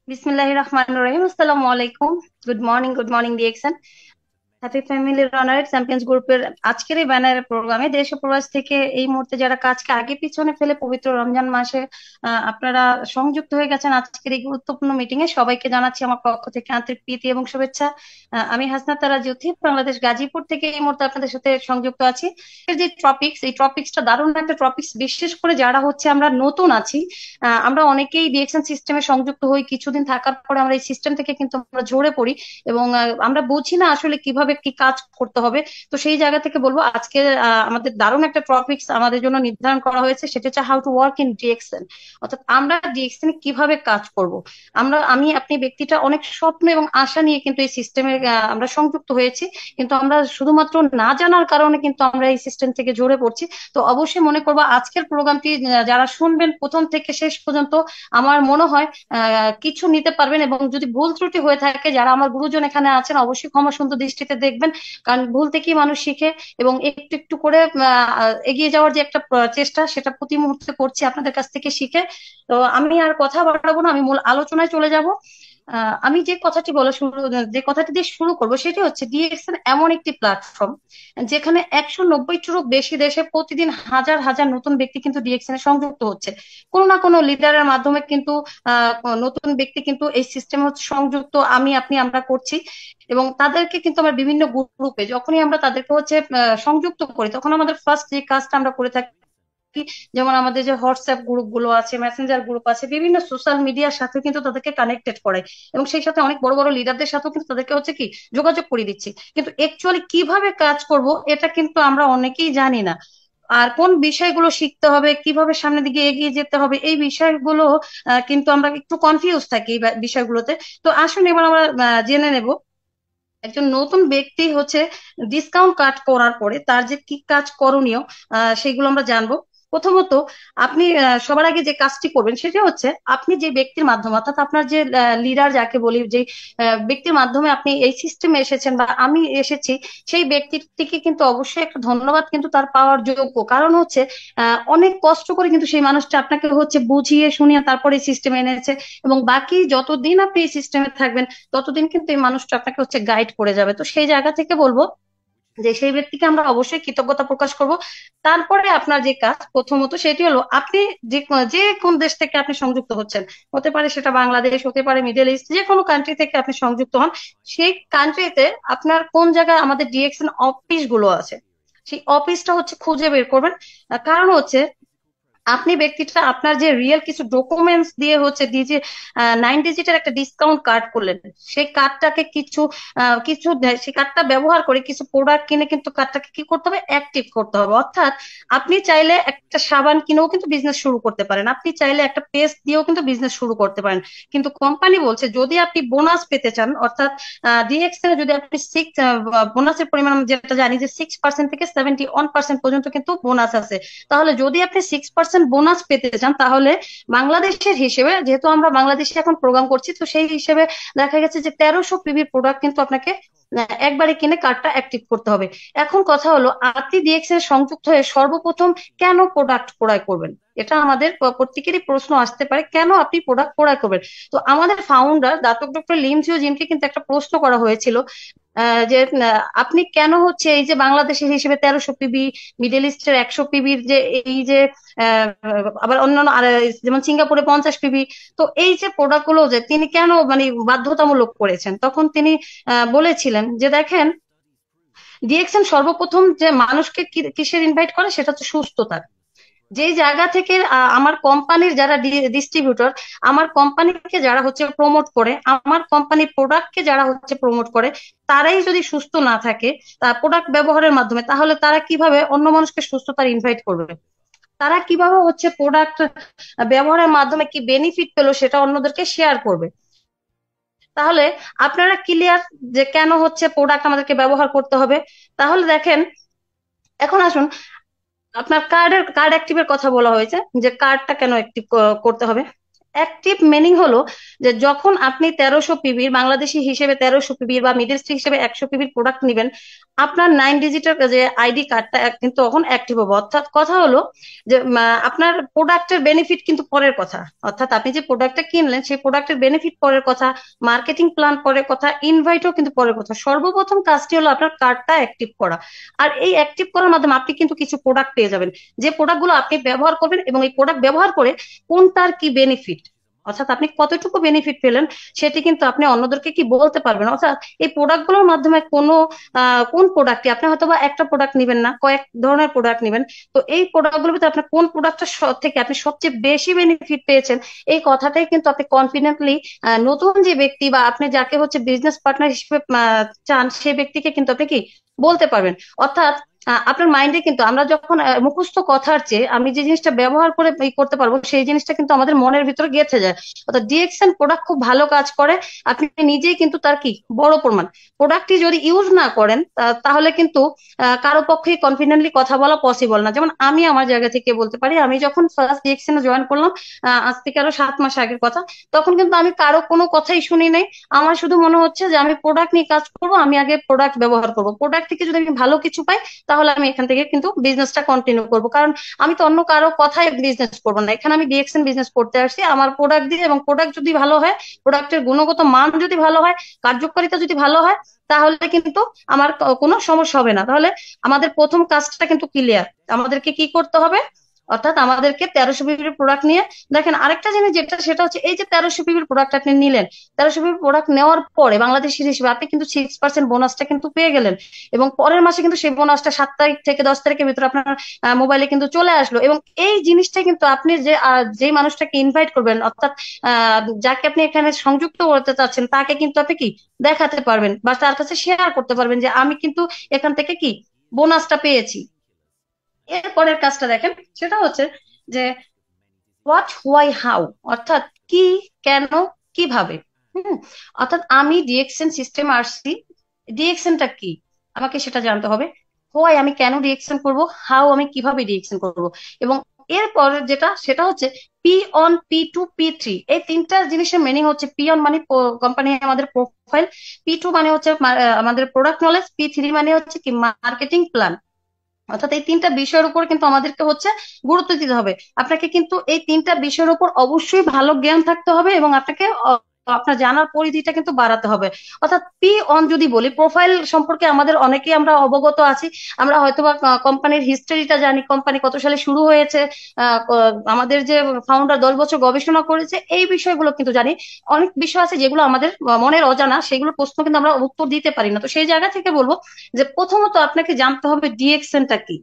বিসমিল্লাহির রহমানির রহিম। আসসালামু আলাইকুম। Good morning DXN. Happy family runner champions গ্রুপের আজকের এই ব্যানার প্রোগ্রামে দেশ ও প্রবাস থেকে এই মুহূর্তে যারা কাজকে আগে পিছনে ফেলে পবিত্র রমজান মাসে আপনারা সংযুক্ত হয়ে গেছেন আজকের এই গুরুত্বপূর্ণ মিটিং এ, সবাইকে জানাচ্ছি আমার পক্ষ থেকে আন্তরিক প্রীতি এবং শুভেচ্ছা। আমি হাসনাত তারা জ্যোতি, বাংলাদেশ গাজীপুর থেকে এই মুহূর্তে আপনাদের সাথে সংযুক্ত আছি। এর যে টপিকস, এই টপিকসটা দারুণ একটা টপিকস, বিশেষ করে যারা হচ্ছে আমরা নতুন আছি। আমরা অনেকেই ডিএক্সএন সিস্টেমে সংযুক্ত হই, কিছুদিন থাকার পরে আমরা এই সিস্টেম থেকে কিন্তু আমরা ঝরে পড়ি এবং আমরা বুঝি না আসলে কিভাবে কি কাজ করতে হবে। তো সেই জায়গা থেকে বলবো আজকে আমাদের দারুণ একটা টপিকস আমাদের জন্য নির্ধারণ করা হয়েছে, সেটা হচ্ছে how to work in DXN. অর্থাৎ আমরা ডিএক্সএন কিভাবে কাজ করব। আমি আপনি ব্যক্তিটা অনেক স্বপ্ন এবং আশা নিয়ে কিন্তু এই সিস্টেমে আমরা সংযুক্ত হয়েছি, কিন্তু আমরা শুধুমাত্র না জানার কারণে কিন্তু আমরা এই সিস্টেম থেকে ঝরে পড়ছি। তো অবশ্যই মনে করবো আজকের প্রোগ্রামটি যারা শুনবেন প্রথম থেকে শেষ পর্যন্ত, আমার মনে হয় কিছু নিতে পারবেন। এবং যদি ভুল ত্রুটি হয়ে থাকে, যারা আমার গুরুজন এখানে আছেন অবশ্যই ক্ষমা সুন্দর দৃষ্টিতে দেখবেন, কারণ ভুল থেকেই মানুষ শিখে। এবং একটু একটু করে এগিয়ে যাওয়ার যে একটা চেষ্টা, সেটা প্রতি মুহূর্তে করছি আপনাদের কাছ থেকে শিখে। তো আমি আর কথা বাড়াবো না, আমি মূল আলোচনায় চলে যাব। আমি যে কথাটি দিয়ে শুরু করব সেটি হচ্ছে ডিএক্সএন এমন একটি প্ল্যাটফর্ম যেখানে 190টিরও বেশি দেশে প্রতিদিন হাজার হাজার নতুন ব্যক্তি কিন্তু ডিএক্সএন এ সংযুক্ত হচ্ছে। কোনো না কোনো লিডারের মাধ্যমে কিন্তু আহ নতুন ব্যক্তি কিন্তু এই সিস্টেমে হচ্ছে সংযুক্ত, আমরা করছি। এবং তাদেরকে কিন্তু আমরা বিভিন্ন গ্রুপে যখনই আমরা তাদেরকে হচ্ছে সংযুক্ত করি, তখন আমাদের ফার্স্ট যে কাজটা আমরা করে থাকি, যেমন আমাদের যে হোয়াটসঅ্যাপ গ্রুপ গুলো আছে, মেসেঞ্জার গ্রুপ আছে, বিভিন্ন সোশ্যাল মিডিয়ার সাথে কিন্তু তাদেরকে কানেক্টেড করে। এবং সেই সাথে অনেক বড় বড় লিডারদের সাথেও কিন্তু তাদেরকে হচ্ছে কি যোগাযোগ করে দিচ্ছি। কিন্তু অ্যাকচুয়ালি কিভাবে কাজ করব এটা কিন্তু আমরা অনেকেই জানি না। আর কোন বিষয়গুলো শিখতে হবে, কিভাবে সামনের দিকে এগিয়ে যেতে হবে, এই বিষয়গুলো কিন্তু আমরা একটু কনফিউজ থাকি এই বিষয়গুলোতে। তো আসুন এবার আমরা জেনে নেব একজন নতুন ব্যক্তি হচ্ছে ডিসকাউন্ট কাট করার পরে তার যে কি কাজ করণীয়, সেগুলো আমরা জানবো। প্রথমত, আপনি সবার আগে যে কাজটি করবেন সেটা হচ্ছে, আপনি যে ব্যক্তির মাধ্যমে অর্থাৎ আপনার যে লিডার যাকে বলি, যে ব্যক্তির মাধ্যমে আপনি এই সিস্টেমে এসেছেন বা আমি এসেছি, সেই ব্যক্তিটিকে কিন্তু অবশ্যই একটা ধন্যবাদ কিন্তু তার পাওয়ার যোগ্য। কারণ হচ্ছে অনেক কষ্ট করে কিন্তু সেই মানুষটা আপনাকে হচ্ছে বুঝিয়ে শুনিয়ে তারপরে এই সিস্টেমে এনেছে। এবং বাকি যতদিন আপনি এই সিস্টেমে থাকবেন ততদিন কিন্তু এই মানুষটা আপনাকে হচ্ছে গাইড করে যাবে। তো সেই জায়গা থেকে বলবো যে সেই ব্যক্তিকে আমরা অবশ্যই কৃতজ্ঞতা প্রকাশ করব। তারপরে আপনার যে কাজ প্রথমত সেটি হলো, আপনি যে কোন দেশ থেকে আপনি সংযুক্ত হচ্ছেন, হতে পারে সেটা বাংলাদেশ, হতে পারে মিডল ইস্ট, যে কোনো কান্ট্রি থেকে আপনি সংযুক্ত হন, সেই কান্ট্রিতে আপনার কোন জায়গায় আমাদের ডিএক্সএন অফিস গুলো আছে, সেই অফিসটা হচ্ছে খুঁজে বের করবেন। কারণ হচ্ছে আপনি ব্যক্তিটা আপনার যে রিয়েল কিছু ডকুমেন্টস দিয়ে হচ্ছে ডিজি 9 ডিজিটের একটা ডিসকাউন্ট কার্ড করলেন, সেই কার্ডটাকে সেই কার্ডটা ব্যবহার করে কিছু প্রোডাক্ট কিনে কিন্তু কার্ডটাকে কি করতে হবে, অ্যাক্টিভ করতে হবে। অর্থাৎ আপনি চাইলে একটা সাবান কিনেও কিন্তু বিজনেস শুরু করতে পারেন, আপনি চাইলে একটা পেস্ট দিয়েও কিন্তু বিজনেস শুরু করতে পারেন। কিন্তু কোম্পানি বলছে যদি আপনি বোনাস পেতে চান, অর্থাৎ ডিএক্সএন এ যদি আপনি বোনাসের পরিমাণ আমি যেটা জানি যে 6% থেকে 71% পর্যন্ত কিন্তু বোনাস আছে। তাহলে যদি আপনি 6% বোনাস পেতে চান, তাহলে বাংলাদেশের হিসেবে, যেহেতু আমরা বাংলাদেশে এখন প্রোগ্রাম করছি, তো সেই হিসেবে দেখা গেছে যে 1300 পিবির প্রোডাক্ট কিন্তু আপনাকে একবারে কিনে কার্ডটা অ্যাক্টিভ করতে হবে। এখন কথা হলো, আপনি ডিএক্সএন সংযুক্ত হয়ে সর্বপ্রথম কেন প্রোডাক্ট ক্রয় করবেন? এটা আমাদের প্রত্যেকেরই প্রশ্ন আসতে পারে, কেন আপনি প্রোডাক্ট ক্রয় করবেন। তো আমাদের ফাউন্ডার দাতক ডক্টর লিমজিও জিমকে কিন্তু একটা প্রশ্ন করা হয়েছিল, যে আপনি কেন হচ্ছে এই যে বাংলাদেশের হিসেবে 1300 পিবি, মিডল ইস্টের 100 পিবির যে এই যে আহ, আবার অন্যান্য যেমন সিঙ্গাপুরে 50 পিবি, তো এই যে প্রোডাক্ট গুলো যে তিনি কেন মানে বাধ্যতামূলক করেছেন, তখন তিনি বলেছিলেন যে দেখেন, ডিএক্সএন সর্বপ্রথম যে মানুষকে কিসের ইনভাইট করে, সেটা হচ্ছে সুস্থতা। যেই জায়গা থেকে আমার কোম্পানির যারা ডিস্ট্রিবিউটর, আমার কোম্পানিকে যারা হচ্ছে প্রমোট করে, আমার কোম্পানির প্রোডাক্টকে যারা হচ্ছে প্রমোট করে, তারাই যদি সুস্থ না থাকে প্রোডাক্ট ব্যবহারের মাধ্যমে, তাহলে তারা কিভাবে অন্য মানুষকে সুস্থতার ইনভাইট করবে? তারা কিভাবে হচ্ছে প্রোডাক্ট ব্যবহারের মাধ্যমে কি বেনিফিট পেলো সেটা অন্যদেরকে শেয়ার করবে? তাহলে আপনারা ক্লিয়ার যে কেন হচ্ছে প্রোডাক্ট আমাদেরকে ব্যবহার করতে হবে? তাহলে দেখেন, এখন আসুন, আপনার কার্ড অ্যাক্টিভের কথা বলা হয়েছে যে কার্ডটা কেন অ্যাক্টিভ করতে হবে। অ্যাক্টিভ মিনিং হলো যে যখন আপনি 1300 পিবির, বাংলাদেশি হিসেবে 1300 পিবির বা মিডল স্ট্রিট হিসেবে 100 পিবির প্রোডাক্ট নিবেন, আপনার 9 ডিজিটের যে আইডি কার্ডটা কিন্তু তখন অ্যাক্টিভ হবে। অর্থাৎ কথা হলো যে আপনার প্রোডাক্টের বেনিফিট কিন্তু পরের কথা। অর্থাৎ আপনি যে প্রোডাক্টটা কিনলেন সেই প্রোডাক্টের বেনিফিট পরের কথা, মার্কেটিং প্ল্যান পরের কথা, ইনভাইটও কিন্তু পরের কথা। সর্বপ্রথম কাজটি হলো আপনার কার্ডটা অ্যাক্টিভ করা। আর এই অ্যাক্টিভ করার মাধ্যমে আপনি কিন্তু কিছু প্রোডাক্ট পেয়ে যাবেন, যে প্রোডাক্টগুলো আপনি ব্যবহার করবেন এবং এই প্রোডাক্ট ব্যবহার করে কোনটার কি বেনিফিট, অর্থাৎ আপনি কতটুকু বেনিফিট পেলেন সেটি কিন্তু আপনি অন্যদেরকে কি বলতে পারবেন। অর্থাৎ এই প্রোডাক্টগুলোর মাধ্যমে কোনো কোন প্রোডাক্টটি আপনি হয়তো বা একটা প্রোডাক্ট নিবেন না, কয়েক ধরনের প্রোডাক্ট নিবেন, তো এই প্রোডাক্টগুলোর ভিতরে আপনার কোন প্রোডাক্টটা থেকে আপনি সবচেয়ে বেশি বেনিফিট পেয়েছেন, এই কথাটাই কিন্তু আপনি কনফিডেন্টলি নতুন যে ব্যক্তি বা আপনি যাকে হচ্ছে বিজনেস পার্টনার হিসেবে চান সেই ব্যক্তিকে কিন্তু আপনি কি বলতে পারবেন। অর্থাৎ আপনার মাইন্ডে কিন্তু আমরা যখন মুখস্থ কথার চেয়ে আমি যে জিনিসটা ব্যবহার করে করতে পারবো সেই জিনিসটা কিন্তু আমাদের মনের ভিতরে গেঁথে যায়। অর্থাৎ ডিএক্সএন প্রোডাক্ট খুব ভালো কাজ করে, আপনি নিজেই কিন্তু তার কি বড় প্রমাণ। প্রোডাক্টটি যদি ইউজ না করেন তাহলে কিন্তু কারো পক্ষেই কনফিডেন্টলি কথা বলা পসিবল না। যেমন আমি আমার জায়গা থেকে বলতে পারি, আমি যখন ফার্স্ট ডিএক্সএন জয়েন করলাম, আজ থেকে আরো 7 মাস আগের কথা, তখন কিন্তু আমি কারো কোনো কথাই শুনি নাই। আমার শুধু মনে হচ্ছে যে আমি প্রোডাক্ট নিয়ে কাজ করবো, আমি আগে প্রোডাক্ট ব্যবহার করবো, প্রোডাক্ট থেকে যদি আমি ভালো কিছু পাই তাহলে আমি এখান থেকে কিন্তু বিজনেসটা কন্টিনিউ করবো। কারণ আমি তো অন্য কারো কথায় বিজনেস করবো না, এখানে আমি ডিএক্সএন বিজনেস করতে আসছি আমার প্রোডাক্ট দিয়ে, এবং প্রোডাক্ট যদি ভালো হয়, প্রোডাক্টের গুণগত মান যদি ভালো হয়, কার্যকারিতা যদি ভালো হয়, তাহলে কিন্তু আমার কোনো সমস্যা হবে না। তাহলে আমাদের প্রথম কাজটা কিন্তু ক্লিয়ার, আমাদেরকে কি করতে হবে, অর্থাৎ আমাদেরকে 1300 পিবির প্রোডাক্ট নিয়ে দেখেন। আরেকটা জিনিস যেটা সেটা হচ্ছে এই যে 1300 পিবির প্রোডাক্ট আপনি নিলেন, 1300 পিবির প্রোডাক্ট নেওয়ার পরে বাংলাদেশের হিসেবে আপনি কিন্তু 6% বোনাসটা কিন্তু পেয়ে গেলেন, এবং পরের মাসে কিন্তু সেই বোনাসটা 7 তারিখ থেকে 10 তারিখের ভিতরে আপনার মোবাইলে কিন্তু চলে আসলো। এবং এই জিনিসটা কিন্তু আপনি যে মানুষটাকে ইনভাইট করবেন, অর্থাৎ যাকে আপনি এখানে সংযুক্ত করতে চাচ্ছেন, তাকে কিন্তু আপনি কি দেখাতে পারবেন বা তার কাছে শেয়ার করতে পারবেন যে আমি কিন্তু এখান থেকে কি বোনাসটা পেয়েছি। এরপরের কাজটা দেখেন, সেটা হচ্ছে যে হোয়াট হোয়াই হাউ, অর্থাৎ কি, কেন, কিভাবে। হুম অর্থাৎ আমি ডিএক্সএন সিস্টেম আসছি, ডিএক্সএনটা কি আমাকে সেটা জানতে হবে। হোয়াই আমি কেন ডিএক্সএন করব, হাউ আমি কিভাবে ডিএক্সএন করব, এবং এরপর যেটা সেটা হচ্ছে পি অন, P2, P3, এই তিনটা জিনিসের মিনিং হচ্ছে পি অন মানে কোম্পানি আমাদের প্রোফাইল, P2 মানে হচ্ছে আমাদের প্রোডাক্ট নলেজ, P3 মানে হচ্ছে কি মার্কেটিং প্ল্যান। অর্থাৎ এই তিনটা বিষয়ের উপর কিন্তু আমাদেরকে হচ্ছে গুরুত্ব দিতে হবে। আপনাকে কিন্তু এই তিনটা বিষয়ের উপর অবশ্যই ভালো জ্ঞান থাকতে হবে, এবং আপনাকে আপনার জানার পরিধিটা কিন্তু বাড়াতে হবে। অর্থাৎ পি অন যদি বলি, প্রোফাইল সম্পর্কে আমাদের অনেকেই আমরা অবগত আছি, আমরা হয়তোবা কোম্পানির হিস্টোরিটা জানি, কোম্পানি কত সালে শুরু হয়েছে, আমাদের যে ফাউন্ডার 10 বছর গবেষণা করেছে, এই বিষয়গুলো কিন্তু জানি। অনেক বিষয় আছে যেগুলো আমাদের মনের অজানা, সেগুলো প্রশ্ন কিন্তু আমরা উত্তর দিতে পারি না। তো সেই জায়গা থেকে বলবো যে প্রথমত আপনাকে জানতে হবে ডিএক্সএনটা কি।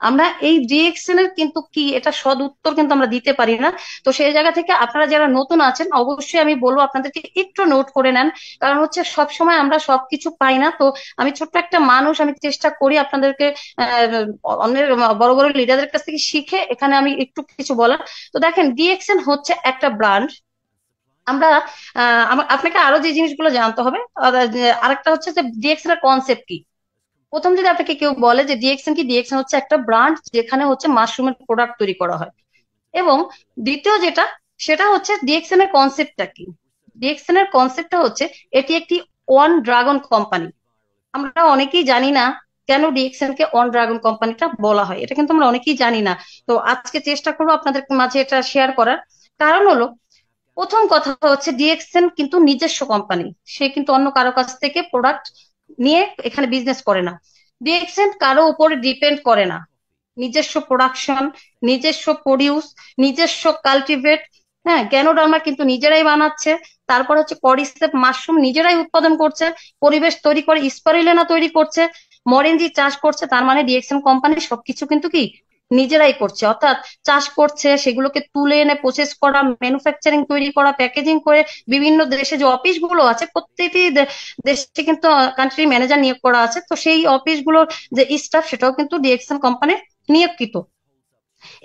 আমরা এই ডিএক্সএন এর কিন্তু কি এটা সদ উত্তর কিন্তু আমরা দিতে পারি না। তো সেই জায়গা থেকে আপনারা যারা নতুন আছেন অবশ্যই আমি বলবো আপনাদেরকে একটু নোট করে নেন, কারণ হচ্ছে সব সময় আমরা সবকিছু পাই না। তো আমি ছোট্ট একটা মানুষ, আমি চেষ্টা করি আপনাদেরকে অন্যের বড় বড় লিডারদের কাছ থেকে শিখে এখানে আমি একটু কিছু বলার। তো দেখেন, ডিএক্সএন হচ্ছে একটা ব্র্যান্ড। আমরা আপনাকে আরো যে জিনিসগুলো জানতে হবে, আরেকটা হচ্ছে যে ডিএক্সএন এর কনসেপ্ট কি। প্রথম যদি আপনাকে কেউ বলে যে ডিএক্সএন কি, ডিএক্সএন হচ্ছে একটা ব্র্যান্ড যেখানে হচ্ছে মাশরুমের প্রোডাক্ট তৈরি করা হয়। এবং দ্বিতীয় যেটা সেটা হচ্ছে ডিএক্সএন এর কনসেপ্টটা কি। ডিএক্সএন এর কনসেপ্টটা হচ্ছে এটি একটি ওয়ান ড্রাগন কোম্পানি। আমরা অনেকেই জানি না কেন ডিএক্সএন কে ওয়ান ড্রাগন কোম্পানিটা বলা হয়, এটা কিন্তু আমরা অনেকেই জানি না। তো আজকে চেষ্টা করবো আপনাদের মাঝে এটা শেয়ার করার। কারণ হলো, প্রথম কথা হচ্ছে ডিএক্সএন কিন্তু নিজস্ব কোম্পানি, সে কিন্তু অন্য কারো কাছ থেকে প্রোডাক্ট নিয়ে এখানে বিজনেস করে না। ডিএক্সএন কারো উপরে ডিপেন্ড করে না, নিজস্ব প্রোডাকশন, নিজস্ব প্রডিউস, নিজস্ব কাল্টিভেট, হ্যাঁ গ্যানোডার্মা কিন্তু নিজেরাই বানাচ্ছে। তারপর হচ্ছে কডিসেপ মাশরুম নিজেরাই উৎপাদন করছে, পরিবেশ তৈরি করে স্পাইরুলিনা তৈরি করছে, মরেনজি চাষ করছে। তার মানে ডিএক্সএন কোম্পানি সবকিছু কিন্তু কি নিজেরাই করছে। অর্থাৎ চাষ করছে, সেগুলোকে তুলে এনে প্রসেস করা, ম্যানুফ্যাকচারিং তৈরি করা, প্যাকেজিং করে বিভিন্ন দেশে যে অফিস গুলো আছে প্রত্যেকটি দেশে কিন্তু কান্ট্রি ম্যানেজার নিয়োগ করা আছে, তো সেই অফিস গুলোর যে স্টাফ সেটাও কিন্তু ডিএক্সএন কোম্পানির নিয়োগকৃত।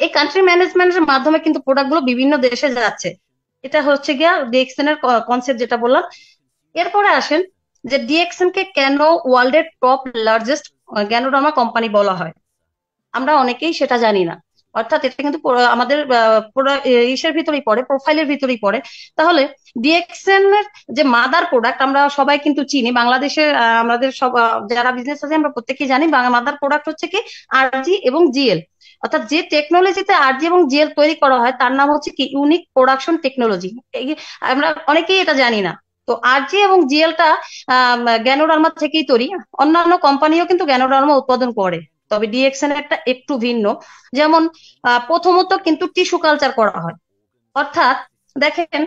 এই কান্ট্রি ম্যানেজমেন্টের মাধ্যমে কিন্তু প্রোডাক্ট গুলো বিভিন্ন দেশে যাচ্ছে। এটা হচ্ছে গিয়া ডিএক্সএন এর কনসেপ্ট যেটা বললাম। এরপরে আসেন যে ডিএক্সএন কে কেন ওয়ার্ল্ডের টপ লার্জেস্ট গ্যানোডার্মা কোম্পানি বলা হয়। আমরা অনেকেই সেটা জানি না। অর্থাৎ এটা কিন্তু আমাদের ইসের ভিতরেই পড়ে, প্রোফাইলের ভিতরেই পড়ে। তাহলে ডিএক্সএন এর যে মাদার প্রোডাক্ট আমরা সবাই কিন্তু চিনি বাংলাদেশের, আমাদের সব যারা বিজনেস আছে আমরা প্রত্যেকেই জানি মাদার প্রোডাক্ট হচ্ছে কি আরজি এবং জিএল। অর্থাৎ যে টেকনোলজিতে আরজি এবং জিএল তৈরি করা হয় তার নাম হচ্ছে কি ইউনিক প্রোডাকশন টেকনোলজি। আমরা অনেকেই এটা জানি না। তো আরজি এবং জিএলটা গ্যানোডার্মা থেকেই তৈরি। অন্যান্য কোম্পানিও কিন্তু গ্যানোডার্মা উৎপাদন করে, তবে ডিএক্সএন একটা একটু ভিন্ন। যেমন প্রথমত কিন্তু টিস্যু কালচার করা হয়, অর্থাৎ দেখেন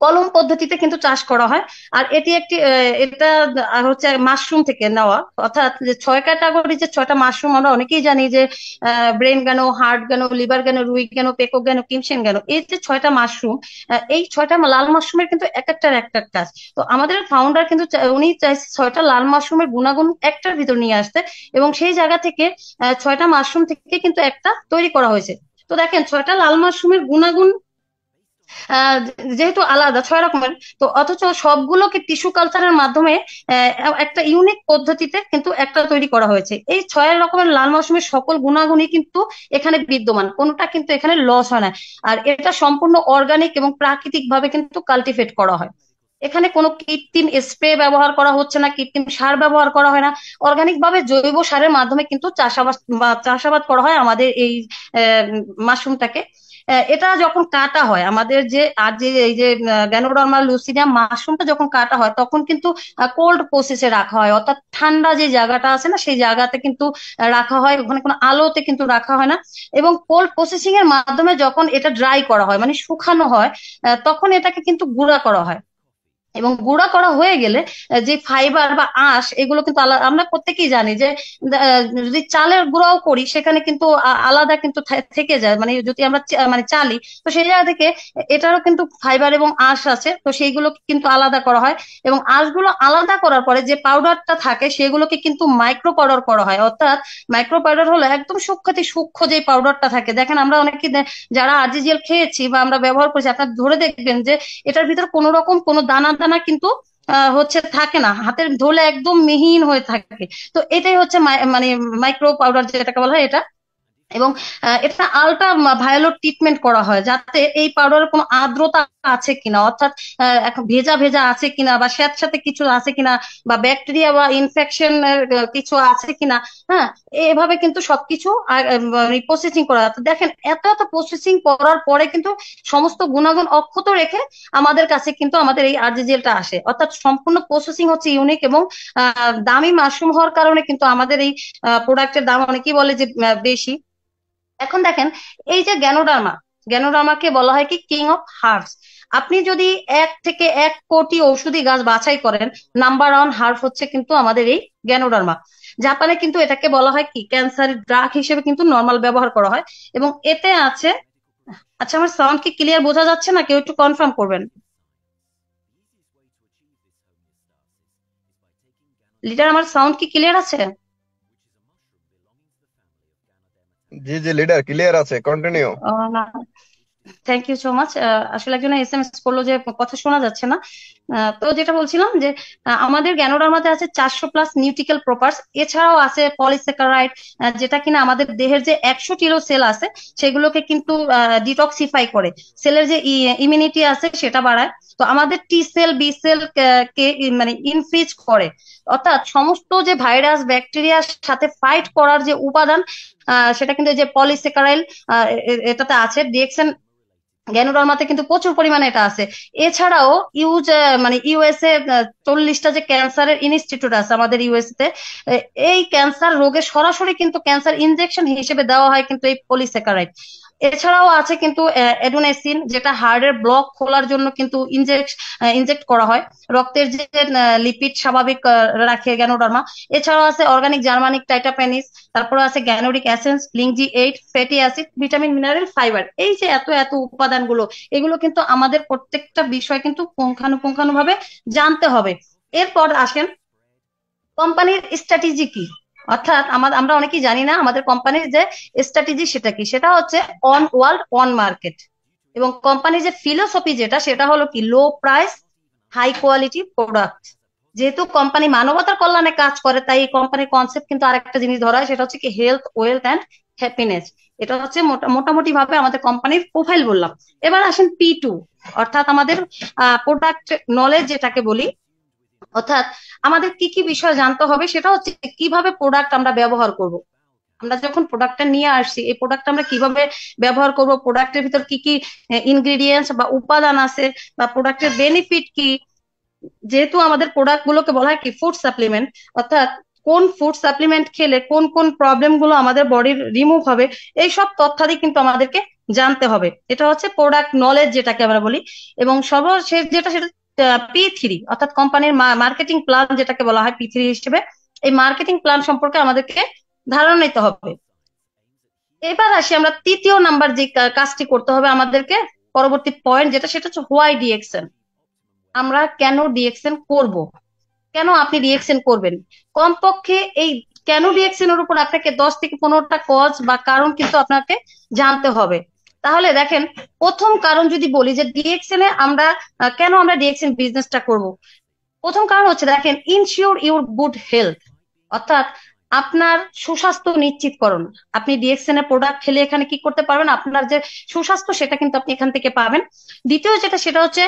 কলম পদ্ধতিতে কিন্তু চাষ করা হয়। আর এটি একটি এটা হচ্ছে মাশরুম থেকে নেওয়া, অর্থাৎ যে 6 ক্যাটাগরি, যে 6টা মাশরুম আমরা অনেকেই জানি যে ব্রেন গেনো, হার্ট গেনো, লিভার গেনো, রুই গেনো, পেকক গেনো, কিমসেন গেনো, এই যে 6টা মাশরুম, এই 6টা লাল মাশরুমের কিন্তু এক একটার একটা কাজ। তো আমাদের ফাউন্ডার কিন্তু উনি চাইছে 6টা লাল মাশরুমের গুণাগুণ একটার ভিতর নিয়ে আসতে, এবং সেই জায়গা থেকে 6টা মাশরুম থেকে কিন্তু একটা তৈরি করা হয়েছে। তো দেখেন 6টা লাল মাশরুমের গুণাগুণ আহ যেহেতু আলাদা 6 রকমের, তো অথচ সবগুলোকে টিস্যু কালচারের মাধ্যমে একটা ইউনিক পদ্ধতিতে কিন্তু একটা তৈরি করা হয়েছে। এই 6 রকমের লাল মাশরুমের সকল গুণাগুণই কিন্তু এখানে বিদ্যমান, কোনোটা কিন্তু এখানে লস হয় না। আর এটা সম্পূর্ণ অর্গানিক এবং প্রাকৃতিক ভাবে কিন্তু কাল্টিভেট করা হয়। এখানে কোনো কৃত্রিম স্প্রে ব্যবহার করা হচ্ছে না, কৃত্রিম সার ব্যবহার করা হয় না। অর্গানিক ভাবে জৈব সারের মাধ্যমে কিন্তু চাষাবাদ করা হয় আমাদের এই মাশরুমটাকে। এটা যখন কাটা হয় আমাদের যে আর যে এই যে গ্যানোডার্মা লুসিডিয়াম মাশরুমটা যখন কাটা হয় তখন কিন্তু কোল্ড প্রসেসে রাখা হয়, অর্থাৎ ঠান্ডা যে জায়গাটা আছে না সেই জায়গাতে কিন্তু রাখা হয়, ওখানে কোনো আলোতে কিন্তু রাখা হয় না। এবং কোল্ড প্রসেসিং এর মাধ্যমে যখন এটা ড্রাই করা হয় মানে শুকানো হয়, তখন এটাকে কিন্তু গুঁড়া করা হয়। এবং গুঁড়া করা হয়ে গেলে যে ফাইবার বা আঁশ এগুলো কিন্তু আলাদা। আমরা প্রত্যেকেই জানি যে যদি চালের গুঁড়াও করি সেখানে কিন্তু আলাদা কিন্তু থেকে যায়, মানে যদি আমরা মানে চালি, তো সেই জায়গা থেকে এটারও কিন্তু ফাইবার এবং আঁশ আছে, তো সেইগুলো কিন্তু আলাদা করা হয়। এবং আঁশগুলো আলাদা করার পরে যে পাউডারটা থাকে সেগুলোকে কিন্তু মাইক্রো পাউডার করা হয়। অর্থাৎ মাইক্রো পাউডার হলো একদম সূক্ষ্মাতি সূক্ষ্ম যে পাউডারটা থাকে। দেখেন আমরা অনেকে যারা আরজিজিএল খেয়েছি বা আমরা ব্যবহার করছি, আপনার ধরে দেখবেন যে এটার ভিতর কোনো রকম কোনো দানা দানা কিন্তু হচ্ছে থাকে না, হাতের ধুলে একদম মিহিন হয়ে থাকে। তো এটাই হচ্ছে মানে মাইক্রো পাউডার যেটাকে বলা হয় এটা। এবং এটা আলট্রা ভায়োলেট ট্রিটমেন্ট করা হয় যাতে এই পাউডারের কোনো আর্দ্রতা আছে কিনা, অর্থাৎ এখন ভেজা ভেজা আছে কিনা বা স্যাঁতস্যাঁতে কিছু আছে কিনা বা ব্যাকটেরিয়া বা ইনফেকশন কিছু আছে কিনা। হ্যাঁ, এভাবে কিন্তু সবকিছু প্রসেসিং করা হয়। তো দেখেন এত এত প্রসেসিং করার পরে কিন্তু সমস্ত গুণাগুণ অক্ষত রেখে আমাদের কাছে কিন্তু আমাদের এই আরজিজেলটা আসে। অর্থাৎ সম্পূর্ণ প্রসেসিং হচ্ছে ইউনিক এবং দামি মাশরুম হওয়ার কারণে কিন্তু আমাদের এই প্রোডাক্টের দাম অনেকেই বলে যে বেশি। এখন দেখেন এই যে গ্যানোডার্মা, গ্যানোডার্মাকে বলা হয় কি কিং অফ হার্বস। আপনি যদি 1 থেকে 1 কোটি ঔষধি গাছ বাছাই করেন, নাম্বার ওয়ান হার্ব হচ্ছে কিন্তু আমাদের এই গ্যানোডার্মা। জাপানে কিন্তু এটাকে বলা হয় কি ক্যান্সার ড্রাগ হিসেবে কিন্তু নর্মাল ব্যবহার করা হয়। এবং এতে আছে, আচ্ছা আমার সাউন্ড কি ক্লিয়ার বোঝা যাচ্ছে না? কেউ একটু কনফার্ম করবেন। লিডার আমার সাউন্ড কি ক্লিয়ার আছে? জি জি লিডার, ক্লিয়ার আছে, কন্টিনিউ। না, থ্যাংক ইউ সো মাচ। আসলে একজন এসএমএস করলো যে কথা শোনা যাচ্ছে না। তো যেটা বলছিলাম যে আমাদের গ্যানোডার্মাতে আছে 400+ নিউট্রিকেল প্রপার্স, এছাড়াও আছে পলিস্যাকারাইড, যেটা কিনা আমাদের দেহের যে 100টি সেল আছে সেগুলোকে কিন্তু ডিটক্সিফাই করে, সেলের যে ইমিউনিটি আছে সেটা বাড়ায়। তো আমাদের টি সেল বি সেল কে মানে ইনফ্রিজ করে, অর্থাৎ সমস্ত যে ভাইরাস ব্যাকটেরিয়ার সাথে ফাইট করার যে উপাদান সেটা কিন্তু এই যে পলিস্যাকারাইড এটাতে আছে। ডিএক্সএন গ্যানোডার্মাতে কিন্তু প্রচুর পরিমাণে এটা আছে। এছাড়াও মানে ইউএসএ 40টা যে ক্যান্সারের ইনস্টিটিউট আছে আমাদের ইউএসএ তে, এই ক্যান্সার রোগে সরাসরি কিন্তু ক্যান্সার ইনজেকশন হিসেবে দেওয়া হয় কিন্তু এই পলিস্যাকারাইড। এছাড়াও আছে কিন্তু এডোনেসিন, যেটা হার্টের ব্লক খোলার জন্য কিন্তু ইনজেক্ট করা হয়। রক্তের যে লিপিড স্বাভাবিক রাখে গ্যানোডার্মা। এছাড়াও আছে অর্গানিক জার্মানিক টাইটাপেনিস, তারপরে আছে ganoderic acids, lingzhi 8, fatty acid, vitamin, mineral, fibre. এই যে এত এত উপাদানগুলো, এগুলো কিন্তু আমাদের প্রত্যেকটা বিষয় কিন্তু পুঙ্খানুপুঙ্খানু ভাবে জানতে হবে। এরপর আসেন কোম্পানির স্ট্র্যাটেজি কি। অর্থাৎ আমরা অনেকেই জানি না আমাদের কোম্পানির যে স্ট্র্যাটেজি সেটা কি। সেটা হচ্ছে অন ওয়ার্ল্ড অন মার্কেট। এবং কোম্পানির যে ফিলোসফি যেটা সেটা হলো কি low price high quality product. যেহেতু কোম্পানি মানবতার কল্যাণে কাজ করে তাই এই কোম্পানির কনসেপ্ট কিন্তু আরেকটা জিনিস ধরা হয়, সেটা হচ্ছে কি হেলথ ওয়েলথ অ্যান্ড হ্যাপিনেস। এটা হচ্ছে মোটামুটি ভাবে আমাদের কোম্পানির প্রোফাইল বললাম। এবার আসেন P2, অর্থাৎ আমাদের প্রোডাক্ট নলেজ যেটাকে বলি। অর্থাৎ আমাদের কি কি বিষয় জানতে হবে, সেটা হচ্ছে কিভাবে প্রোডাক্ট আমরা ব্যবহার করব। আমরা যখন প্রোডাক্টটা নিয়ে আসছি, এই প্রোডাক্ট আমরা কিভাবে ব্যবহার করব, প্রোডাক্টের ভিতর কি কি ইনগ্রিডিয়েন্টস বা উপাদান আছে, বা প্রোডাক্টের বেনিফিট কি। যেহেতু আমাদের প্রোডাক্ট গুলোকে বলা হয় কি ফুড সাপ্লিমেন্ট, অর্থাৎ কোন ফুড সাপ্লিমেন্ট খেলে কোন কোন প্রবলেম গুলো আমাদের বডির রিমুভ হবে, এই সব তথ্যাদি কিন্তু আমাদেরকে জানতে হবে। এটা হচ্ছে প্রোডাক্ট নলেজ যেটাকে আমরা বলি। এবং সর্বশেষ যেটা, সেটা P3, অর্থাৎ কোম্পানির মার্কেটিং প্ল্যান যেটাকে বলা হয় P3 হিসেবে। এই মার্কেটিং প্ল্যান সম্পর্কে আমাদেরকে ধারণা নিতে হবে। এবার আসি আমরা তৃতীয় নাম্বার যে কাজটি করতে হবে আমাদেরকে, পরবর্তী পয়েন্ট যেটা, সেটা হচ্ছে হোয়াই ডিএক্সএন। আমরা কেন ডিএক্সএন করব, কেন আপনি ডিএক্সএন করবেন। কমপক্ষে এই কেন ডিএক্সএন এর উপর আপনাকে 10 থেকে 15টা কজ বা কারণ কিন্তু আপনাকে জানতে হবে। তাহলে দেখেন, প্রথম কারণ যদি বলি যে ডিএক্সএন এ আমরা কেন আমরা ডিএক্সএন বিজনেসটা করব। প্রথম কারণ হচ্ছে দেখেন, ইনশিওর ইউর গুড হেলথ, অর্থাৎ আপনার সুস্বাস্থ্য নিশ্চিতকরণ। আপনি ডিএক্সএন এর প্রোডাক্ট খেলে এখানে কি করতে পারবেন, আপনার যে সুস্বাস্থ্য সেটা কিন্তু আপনি এখান থেকে পাবেন। দ্বিতীয় যেটা, সেটা হচ্ছে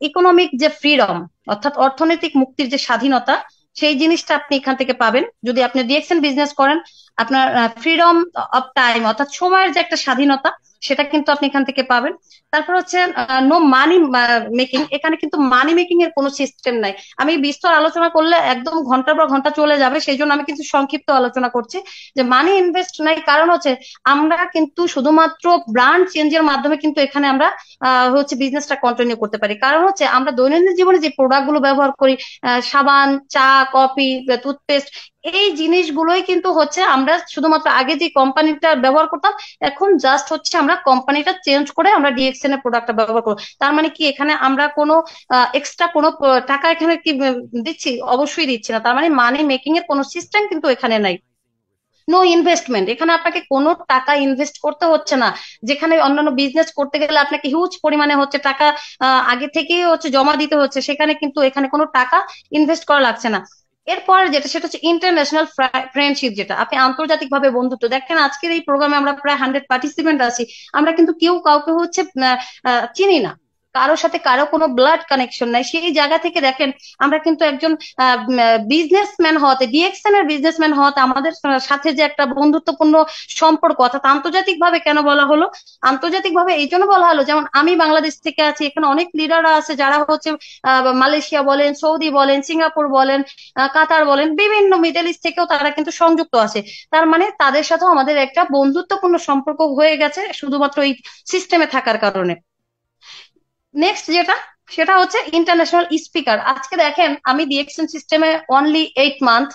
ইকোনমিক যে ফ্রিডম, অর্থাৎ অর্থনৈতিক মুক্তির যে স্বাধীনতা, সেই জিনিসটা আপনি এখান থেকে পাবেন যদি আপনি ডিএক্সএন বিজনেস করেন। আপনার ফ্রিডম অফ টাইম, অর্থাৎ সময়ের যে একটা স্বাধীনতা, সেটা কিন্তু আপনি এখান থেকে পাবেন। তারপর হচ্ছে নো মানি মেকিং, এখানে কিন্তু মানি মেকিং এর কোনো সিস্টেম নাই। আমি বিস্তর আলোচনা করলে একদম ঘন্টার পর ঘন্টা চলে যাবে, সেই জন্য আমি কিন্তু সংক্ষিপ্ত আলোচনা করছি। যে মানি ইনভেস্ট নাই, কারণ হচ্ছে আমরা কিন্তু শুধুমাত্র ব্র্যান্ড চেঞ্জের মাধ্যমে কিন্তু এখানে আমরা হচ্ছে বিজনেসটা কন্টিনিউ করতে পারি। কারণ হচ্ছে আমরা দৈনন্দিন জীবনে যে প্রোডাক্ট গুলো ব্যবহার করি, সাবান, চা, কফি, টুথপেস্ট, এই জিনিসগুলোই কিন্তু হচ্ছে আমরা শুধুমাত্র আগে যে কোম্পানিটা ব্যবহার করতাম, এখন জাস্ট হচ্ছে আমরা কোম্পানিটা চেঞ্জ করে আমরা ডিএক্সএন এর প্রোডাক্টটা ব্যবহার করবো। তার মানে কি এখানে আমরা কোনো এক্সট্রা কোনো টাকা এখানে কি দিচ্ছি? অবশ্যই দিচ্ছি না। তার মানে মানি মেকিং এর কোনো সিস্টেম কিন্তু এখানে নাই। নো ইনভেস্টমেন্ট, এখানে আপনাকে কোনো টাকা ইনভেস্ট করতে হচ্ছে না। যেখানে অন্যান্য বিজনেস করতে গেলে আপনাকে হিউজ পরিমাণে হচ্ছে টাকা আগে থেকেই হচ্ছে জমা দিতে হচ্ছে, সেখানে কিন্তু এখানে কোনো টাকা ইনভেস্ট করা লাগছে না। এরপর যেটা, সেটা হচ্ছে ইন্টারন্যাশনাল ফ্রেন্ডশিপ, যেটা আপনি আন্তর্জাতিক ভাবে বন্ধুত্ব। দেখেন আজকের এই প্রোগ্রামে আমরা প্রায় 100 পার্টিসিপেন্ট আছি, আমরা কিন্তু কেউ কাউকে হচ্ছে চিনি না, কারোর সাথে কারো কোনো ব্লাড কানেকশন নাই। সেই জায়গা থেকে দেখেন, আমরা কিন্তু একজন বিজনেসম্যান হওয়াতে, ডিএক্সএন এর বিজনেসম্যান হওয়াতে আমাদের সাথে যে একটা বন্ধুত্বপূর্ণ সম্পর্ক, অর্থাৎ আন্তর্জাতিক ভাবে কেন বলা হলো, আন্তর্জাতিক ভাবে এই জন্য বলা হলো, যেমন আমি বাংলাদেশ থেকে আছি, এখানে অনেক লিডাররা আছে যারা হচ্ছে মালয়েশিয়া বলেন, সৌদি বলেন, সিঙ্গাপুর বলেন, কাতার বলেন, বিভিন্ন মিডল ইস্ট থেকেও তারা কিন্তু সংযুক্ত আছে। তার মানে তাদের সাথেও আমাদের একটা বন্ধুত্বপূর্ণ সম্পর্ক হয়ে গেছে শুধুমাত্র এই সিস্টেমে থাকার কারণে। নেক্সট যেটা, সেটা হচ্ছে ইন্টারন্যাশনাল স্পিকার। আজকে দেখেন আমি ডিএক্সএন সিস্টেমে অনলি 8 মান্থ,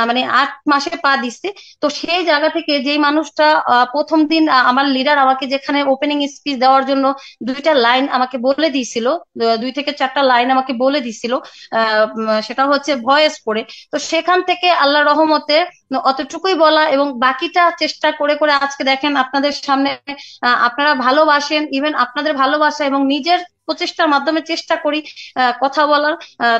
মানে 8 মাসে পা দিচ্ছি। তো সেই জায়গা থেকে যেই মানুষটা প্রথম দিন আমার লিডার আমাকে যেখানে ওপেনিং স্পিচ দেওয়ার জন্য 2টা লাইন আমাকে বলে দিয়েছিল, 2 থেকে 4টা লাইন আমাকে বলে দিছিল, সেটা হচ্ছে ভয়েস পড়ে। তো সেখান থেকে আল্লাহ রহমতে অতটুকুই বলা, এবং বাকিটা চেষ্টা করে করে আজকে দেখেন আপনাদের সামনে। আপনারা ভালোবাসেন, ইভেন আপনাদের ভালোবাসা এবং নিজের প্রচেষ্টার মাধ্যমে চেষ্টা করি কথা বলার।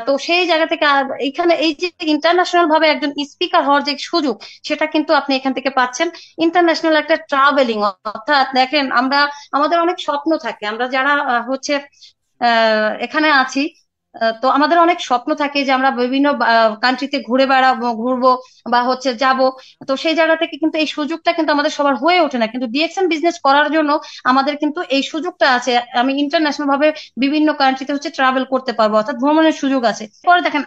তো সেই জায়গা থেকে এখানে এই যে ইন্টারন্যাশনাল ভাবে একজন স্পিকার হওয়ার যে সুযোগ, সেটা কিন্তু আপনি এখান থেকে পাচ্ছেন। ইন্টারন্যাশনাল একটা ট্রাভেলিং, অর্থাৎ দেখেন আমরা, আমাদের অনেক স্বপ্ন থাকে, আমরা যারা হচ্ছে এখানে আছি, তো আমাদের অনেক স্বপ্ন থাকে যে আমরা বিভিন্ন কান্ট্রিতে ঘুরে বেড়াবো, ঘুরবো বা হচ্ছে যাব। তো সেই জায়গা থেকে কিন্তু এই সুযোগটা কিন্তু আমাদের সবার হয়ে ওঠে না, কিন্তু ডিএক্সএন বিজনেস করার জন্য আমাদের কিন্তু এই সুযোগটা আছে। আমি ইন্টারন্যাশনাল ভাবে বিভিন্ন কান্ট্রিতে হচ্ছে ট্রাভেল করতে পারবো, অর্থাৎ ভ্রমণের সুযোগ আছে। পরে দেখেন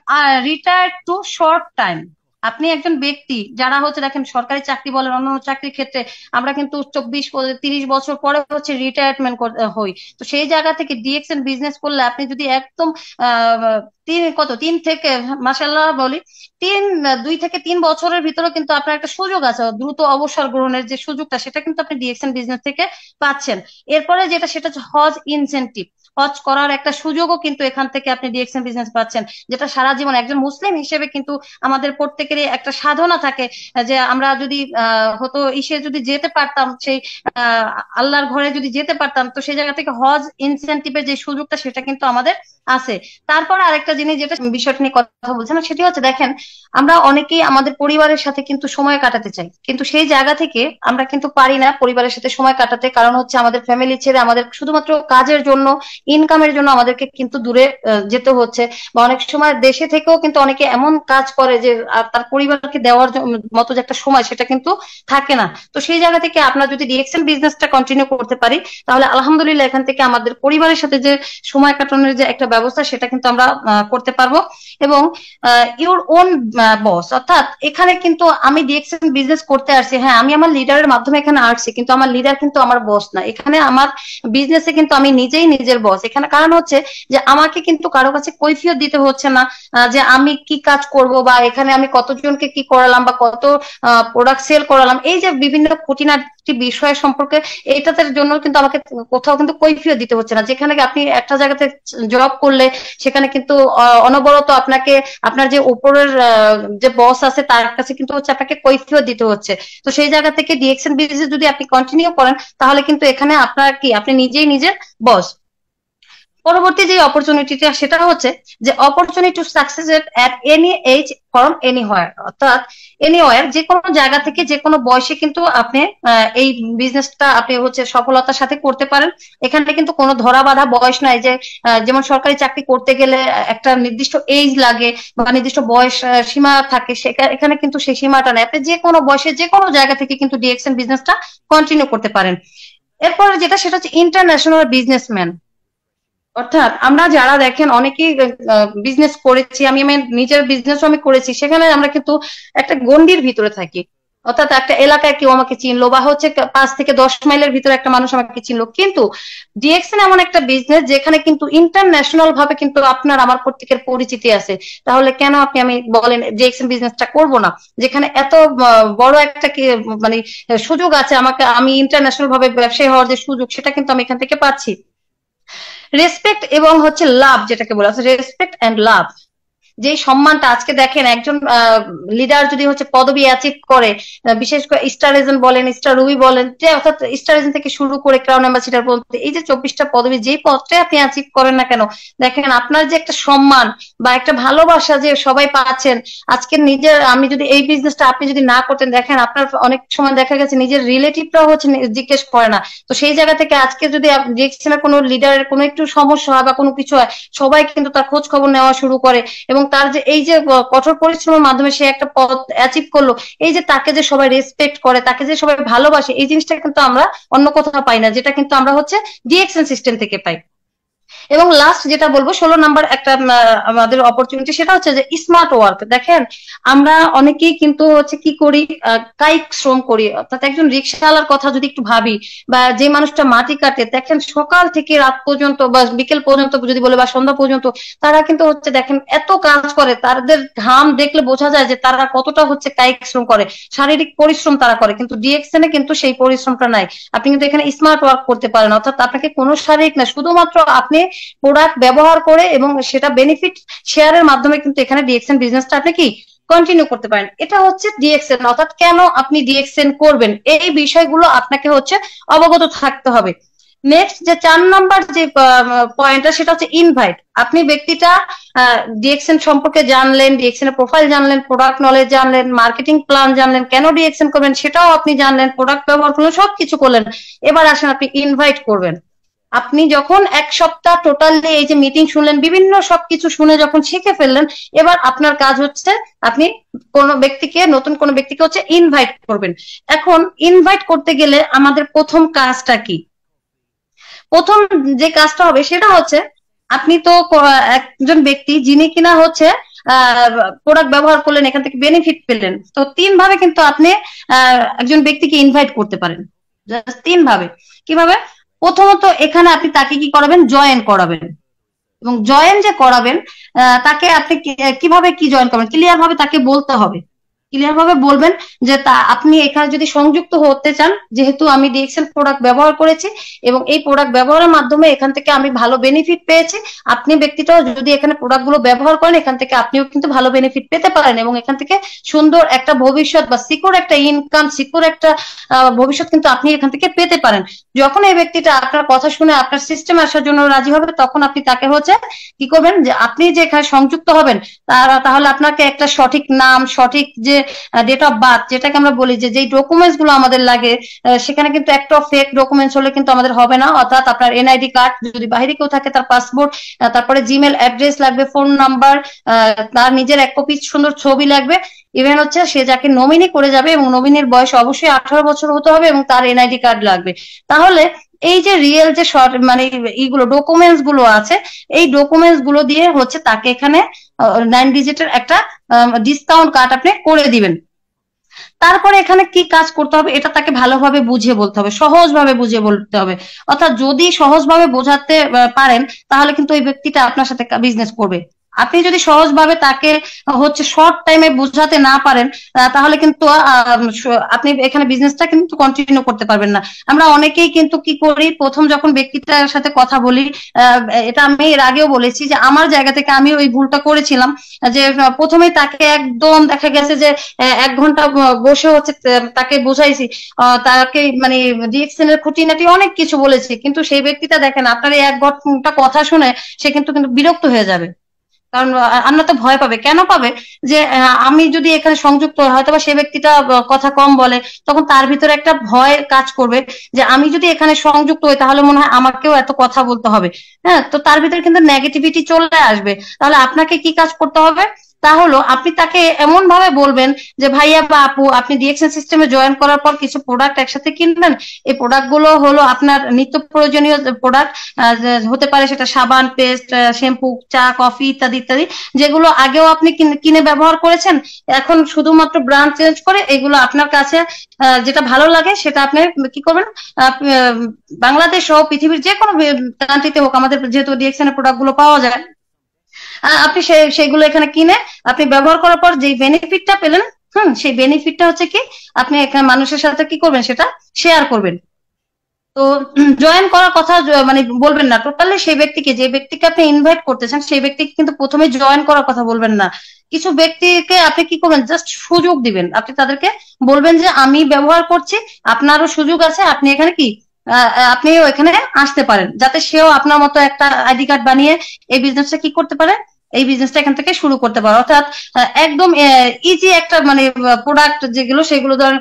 রিটায়ার টু শর্ট টাইম। আপনি একজন ব্যক্তি যারা হচ্ছে দেখেন সরকারি চাকরি বলেন, অন্যান্য চাকরির ক্ষেত্রে আমরা কিন্তু 24-30 বছর পরে হচ্ছে রিটায়ারমেন্ট হই। তো সেই জায়গা থেকে ডিএক্সএন বিজনেস করলে আপনি যদি একদম তিন থেকে, মাসাল্লাহ বলি, 2 থেকে 3 বছরের ভিতরে কিন্তু আপনার একটা সুযোগ আছে দ্রুত অবসর গ্রহণের যে সুযোগটা, সেটা কিন্তু আপনি ডিএক্সএন বিজনেস থেকে পাচ্ছেন। এরপরে যেটা, সেটা হচ্ছে হজ ইনসেনটিভ, হজ করার একটা সুযোগও কিন্তু এখান থেকে আপনি ডিএক্সএন বিজনেস পাচ্ছেন, যেটা সারা জীবন একজন মুসলিম হিসেবে কিন্তু আমাদের প্রত্যেকেরই একটা সাধনা থাকে যে আমরা যদি হতো ইসে যদি যেতে পারতাম, সেই আহ আল্লাহর ঘরে যদি যেতে পারতাম, তো সেই জায়গা থেকে হজ ইনসেনটিভের যে সুযোগটা সেটা কিন্তু আমাদের আছে। তারপর আরেকটা জিনিস যেটা বিষয়টা নিয়ে কথা বলছিলাম সেটি হচ্ছে, দেখেন আমরা অনেকেই আমাদের পরিবারের সাথে কিন্তু সময় কাটাতে চাই, কিন্তু সেই জায়গা থেকে আমরা কিন্তু পারি না পরিবারের সাথে সময় কাটাতে, কারণ হচ্ছে আমাদের ফ্যামিলি ছেড়ে আমাদের শুধুমাত্র কাজের জন্য, ইনকামের জন্য আমাদেরকে কিন্তু দূরে যেতে হচ্ছে। বা অনেক সময় দেশে থেকেও কিন্তু অনেকে এমন কাজ করে যে তার পরিবারকে দেওয়ার মতো যে একটা সময় সেটা কিন্তু থাকে না। তো সেই জায়গা থেকে আপনার যদি ডিএক্সএল বিজনেসটা কন্টিনিউ করতে পারি, তাহলে আলহামদুলিল্লাহ এখান থেকে আমাদের পরিবারের সাথে যে সময় কাটানোর যে একটা ব্যবস্থা সেটা কিন্তু আমরা করতে পারবো। এবং ইউর ওন বস, অর্থাৎ এখানে কিন্তু আমি ডিএক্সএল বিজনেস করতে আসছি, হ্যাঁ আমি আমার লিডারের মাধ্যমে এখানে আসছি, কিন্তু আমার লিডার কিন্তু আমার বস না। এখানে আমার বিজনেসে কিন্তু আমি নিজেই নিজের বস। এখানে কারণ হচ্ছে যে আমাকে কিন্তু কারো কাছে কৈফিয়ত দিতে হচ্ছে না যে আমি কি কাজ করব, বা এখানে আমি কতজনকে কি করালাম, বা কত প্রোডাক্ট সেল করালাম, এই যে বিভিন্ন খুঁটিনাটি বিষয় সম্পর্কে এইটাতে জন্য কিন্তু আমাকে কোথাও কিন্তু কৈফিয়ত দিতে হচ্ছে না। যেখানে আপনি একটা জায়গাতে জব করলে সেখানে কিন্তু অনবরত আপনাকে আপনার যে উপরের যে বস আছে তার কাছে কিন্তু হচ্ছে আপনাকে কৈফিয়ত দিতে হচ্ছে। তো সেই জায়গা থেকে ডিএক্সএন বিজনেস যদি আপনি কন্টিনিউ করেন, তাহলে কিন্তু এখানে আপনার কি আপনি নিজেই নিজের বস। পরবর্তী যে অপরচুনিটিটা সেটা হচ্ছে যে opportunity to success at any age from anywhere, অর্থাৎ এনিওয়ার, যে কোনো জায়গা থেকে যে কোনো বয়সে কিন্তু আপনি এই বিজনেসটা আপনি হচ্ছে সফলতার সাথে করতে পারেন। এখানে কিন্তু কোনো ধরা বাঁধা বয়স নাই যে যেমন সরকারি চাকরি করতে গেলে একটা নির্দিষ্ট এজ লাগে বা নির্দিষ্ট বয়স সীমা থাকে, এখানে কিন্তু সেই সীমাটা নেই। আপনি যে কোনো বয়সে যে কোনো জায়গা থেকে কিন্তু ডিএক্সএন বিজনেসটা কন্টিনিউ করতে পারেন। এরপরে যেটা সেটা হচ্ছে ইন্টারন্যাশনাল বিজনেসম্যান, অর্থাৎ আমরা যারা দেখেন অনেকেই বিজনেস করেছি, আমি আমার নিজের বিজনেসও আমি করেছি, সেখানে আমরা কিন্তু একটা গণ্ডির ভিতরে থাকি। অর্থাৎ একটা এলাকায় কেউ আমাকে চিনলো, বা হচ্ছে 5 থেকে 10 মাইলের ভিতরে একটা মানুষ আমাকে চিনলো, কিন্তু ডিএক্সএন এমন একটা বিজনেস যেখানে কিন্তু ইন্টারন্যাশনাল ভাবে কিন্তু আপনার আমার প্রত্যেকের পরিচিতি আছে। তাহলে কেন আপনি আমি বলেন ডিএক্সএন বিজনেসটা করব না, যেখানে এত বড় একটা মানে সুযোগ আছে, আমাকে আমি ইন্টারন্যাশনাল ভাবে ব্যবসায়ী হওয়ার যে সুযোগ সেটা কিন্তু আমি এখান থেকে পাচ্ছি। রেসপেক্ট এবং হচ্ছে লাভ, যেটাকে বলা হচ্ছে রেসপেক্ট এন্ড লাভ, যে সম্মানটা আজকে দেখেন একজন লিডার যদি হচ্ছে পদবি অ্যাচিভ করে, বিশেষ করে স্টার এজেন্ট বলেন, স্টার রুবি বলেন, যে অর্থাৎ স্টার এজেন্ট থেকে শুরু করে ক্রাউন অ্যাম্বাসিডার পর্যন্ত, এই যে 24টা পদবি যেই পদটা আপনি অ্যাচিভ করেন না কেন, দেখেন আপনার যে একটা সম্মান বা একটা ভালোবাসা যে সবাই পাচ্ছেন। আজকে নিজের আমি যদি এই বিজনেসটা আপনি যদি না করতেন, দেখেন আপনার অনেক সময় দেখা গেছে নিজের রিলেটিভরাও হচ্ছে জিজ্ঞেস করে না। তো সেই জায়গা থেকে আজকে যদি ডিএক্সএন এর কোনো লিডারের কোনো একটু সমস্যা হয় বা কোনো কিছু হয়, সবাই কিন্তু তার খোঁজ খবর নেওয়া শুরু করে, এবং তার যে এই যে কঠোর পরিশ্রমের মাধ্যমে সে একটা পদ অ্যাচিভ করলো, এই যে তাকে যে সবাই রেসপেক্ট করে, তাকে যে সবাই ভালোবাসে, এই জিনিসটা কিন্তু আমরা অন্য কোথাও পাই না, যেটা কিন্তু আমরা হচ্ছে ডিএক্সএন সিস্টেম থেকে পাই। এবং লাস্ট যেটা বলবো 16 নাম্বার একটা আমাদের অপরচুনিটি, সেটা হচ্ছে যে স্মার্ট ওয়ার্ক। দেখেন আমরা অনেকেই কিন্তু হচ্ছে কি করি, কায়িক শ্রম করি। অর্থাৎ একজন রিক্সাওয়ালার কথা যদি একটু ভাবি, বা যে মানুষটা মাটি কাটে, দেখেন সকাল থেকে রাত পর্যন্ত বা বিকেল পর্যন্ত যদি বলে বা সন্ধ্যা পর্যন্ত, তারা কিন্তু হচ্ছে দেখেন এত কাজ করে, তাদের ঘাম দেখলে বোঝা যায় যে তারা কতটা হচ্ছে কায়িক শ্রম করে, শারীরিক পরিশ্রম তারা করে। কিন্তু ডিএক্সএন এ কিন্তু সেই পরিশ্রমটা নাই। আপনি কিন্তু এখানে স্মার্ট ওয়ার্ক করতে পারেন, অর্থাৎ আপনাকে কোনো শারীরিক না, শুধুমাত্র আপনি প্রোডাক্ট ব্যবহার করে এবং সেটা বেনিফিট শেয়ারের মাধ্যমে কিন্তু এখানে ডিএক্সএন বিজনেসটা আপনি কি কন্টিনিউ করতে পারেন। এটা হচ্ছে ডিএক্সএন, অর্থাৎ কেন আপনি ডিএক্সএন করবেন, এই বিষয়গুলো আপনাকে হচ্ছে অবগত থাকতে হবে। নেক্সট যে 4 নাম্বার যে পয়েন্টটা, সেটা হচ্ছে ইনভাইট। আপনি ব্যক্তিটা ডিএক্সএন সম্পর্কে জানলেন, ডিএক্সএন এর প্রোফাইল জানলেন, প্রোডাক্ট নলেজ জানলেন, মার্কেটিং প্ল্যান জানলেন, কেন ডিএক্সএন করবেন সেটাও আপনি জানলেন, প্রোডাক্ট ব্যবহার করলেন, সবকিছু করলেন। এবার আসেন আপনি ইনভাইট করবেন। আপনি যখন 1 সপ্তাহ টোটালি এই যে মিটিং শুনলেন, বিভিন্ন সবকিছু শুনে যখন শিখে ফেললেন, এবার আপনার কাজ হচ্ছে আপনি কোনো ব্যক্তিকে, নতুন কোনো ব্যক্তিকে হচ্ছে ইনভাইট করবেন। এখন ইনভাইট করতে গেলে আমাদের প্রথম কাজটা কি? প্রথম যে কাজটা হবে সেটা হচ্ছে, আপনি তো একজন ব্যক্তি যিনি কিনা হচ্ছে প্রোডাক্ট ব্যবহার করলেন, এখান থেকে বেনিফিট পেলেন, তো 3 ভাবে কিন্তু আপনি একজন ব্যক্তিকে ইনভাইট করতে পারেন। জাস্ট 3 ভাবে। কিভাবে? প্রথমত এখানে আপনি তাকে কি করাবেন, জয়েন করাবেন। এবং জয়েন যে করাবেন, তাকে আপনি কিভাবে কি জয়েন করবেন, ক্লিয়ার ভাবে তাকে বলতে হবে। ক্লিয়ার ভাবে বলবেন যে আপনি এখানে যদি সংযুক্ত হতে চান, যেহেতু আমি ডিএক্সএল প্রোডাক্ট ব্যবহার করেছি এবং এই প্রোডাক্ট ব্যবহারের মাধ্যমে এখান থেকে আমি ভালো বেনিফিট পেয়েছি, আপনি ব্যক্তিটাও যদি এখানে প্রোডাক্ট গুলো ব্যবহার করেন এখান থেকে আপনিও কিন্তু ভালো বেনিফিট পেতে পারেন এবং এখান থেকে সুন্দর একটা ভবিষ্যৎ বা সিকিউর একটা ইনকাম, সিকিউর একটা ভবিষ্যৎ কিন্তু আপনি এখান থেকে পেতে পারেন। যখন এই ব্যক্তিটা আপনার কথা শুনে আপনার সিস্টেমে আসার জন্য রাজি হবে, তখন আপনি তাকে হচ্ছে কি করবেন, যে আপনি যে এখানে সংযুক্ত হবেন তাহলে আপনাকে একটা সঠিক নাম, সঠিক যে ডেট অফ বার্থ, যেটাকে আমরা বলি যে যেই ডকুমেন্টস গুলো আমাদের লাগে, সেখানে কিন্তু একটা ফেক ডকুমেন্টস হলে কিন্তু আমাদের হবে না। অর্থাৎ আপনার এনআইডি কার্ড, যদি বাইরে কেউ থাকে তার পাসপোর্ট, তারপরে জিমেল অ্যাড্রেস লাগবে, ফোন নাম্বার, তার নিজের এক কপি সুন্দর ছবি লাগবে। ইভেন হচ্ছে সে যাকে নমিনি করে যাবে, এবং নমিনির বয়স অবশ্যই 18 বছর হতে হবে এবং তার এনআইডি কার্ড লাগবে। তাহলে এই যে রিয়েল যে মানে এইগুলো ডকুমেন্টস গুলো আছে, এই ডকুমেন্টস গুলো দিয়ে হচ্ছে তাকে এখানে 9 ডিজিটের একটা ডিসকাউন্ট কার্ড আপনি করে দিবেন। তারপরে এখানে কি কাজ করতে হবে এটা তাকে ভালোভাবে বুঝিয়ে বলতে হবে, সহজভাবে বুঝিয়ে বলতে হবে। অর্থাৎ যদি সহজভাবে বোঝাতে পারেন, তাহলে কিন্তু ওই ব্যক্তিটা আপনার সাথে বিজনেস করবে। আপনি যদি সহজভাবে তাকে হচ্ছে শর্ট টাইমে বোঝাতে না পারেন, তাহলে কিন্তু আপনি এখানে বিজনেসটা কিন্তু কন্টিনিউ করতে পারবেন না। আমরা অনেকেই কিন্তু কি করি, প্রথম যখন ব্যক্তিটার সাথে কথা বলি, এটা আমি এর আগেও বলেছি যে আমার জায়গা থেকে আমি ওই ভুলটা করেছিলাম, যে প্রথমেই তাকে একদম দেখা গেছে যে 1 ঘন্টা বসে হচ্ছে তাকে বোঝাইছি, তাকে মানে ডিএক্সএন এর খুঁটিনাটি অনেক কিছু বলেছি, কিন্তু সেই ব্যক্তিটা দেখেন আপনার এই 1 ঘন্টা কথা শুনে সে কিন্তু কিন্তু বিরক্ত হয়ে যাবে। কারণ আমরা তো ভয় পাবে, কেন পাবে, যে আমি যদি এখানে সংযুক্ত হই, হয়তো বা সে ব্যক্তিটা কথা কম বলে, তখন তার ভিতরে একটা ভয় কাজ করবে যে আমি যদি এখানে সংযুক্ত হই তাহলে মনে হয় আমাকেও এত কথা বলতে হবে। হ্যাঁ, তো তার ভিতরে কিন্তু নেগেটিভিটি চলে আসবে। তাহলে আপনাকে কি কাজ করতে হবে, তা হলো আপনি তাকে এমন ভাবে বলবেন যে ভাইয়া বা আপু, আপনি ডিএক্সএন সিস্টেমে জয়েন করার পর কিছু প্রোডাক্ট একসাথে কিনবেন। এই প্রোডাক্ট গুলো হলো আপনার নিত্য প্রয়োজনীয় প্রোডাক্ট, হতে পারে সেটা সাবান, পেস্ট, শ্যাম্পু, চা, কফি ইত্যাদি ইত্যাদি, যেগুলো আগেও আপনি কিনে ব্যবহার করেছেন। এখন শুধুমাত্র ব্র্যান্ড চেঞ্জ করে এগুলো আপনার কাছে যেটা ভালো লাগে সেটা আপনি কি করবেন, বাংলাদেশ সহ পৃথিবীর যে কোনো কান্ট্রিতে হোক, আমাদের যেহেতু ডিএক্সএন এর প্রোডাক্ট গুলো পাওয়া যায়, আপনি সেইগুলো এখানে কিনে আপনি ব্যবহার করার পর যে বেনিফিটটা পেলেন, সেই বেনিফিটটা হচ্ছে কি, আপনি এখানে মানুষের সাথে কি করবেন, সেটা শেয়ার করবেন। তো জয়েন করার কথা মানে বলবেন না টোটালি সেই ব্যক্তিকে, যে ব্যক্তিকে আপনি ইনভাইট করতে চান সেই ব্যক্তিকে কিন্তু প্রথমে জয়েন করার কথা বলবেন না। কিছু ব্যক্তিকে আপনি কি করবেন, জাস্ট সুযোগ দিবেন। আপনি তাদেরকে বলবেন যে আমি ব্যবহার করছি, আপনারও সুযোগ আছে, আপনি এখানে কি আপনিও এখানে আসতে পারেন, যাতে সেও আপনার মতো একটা আইডি কার্ড বানিয়ে এই বিজনেসটা কি করতে পারে, এই বিজনেসটা এখান থেকে শুরু করতে পারে। অর্থাৎ একদম ইজি একটা মানে প্রোডাক্ট যেগুলো সেগুলো ধরেন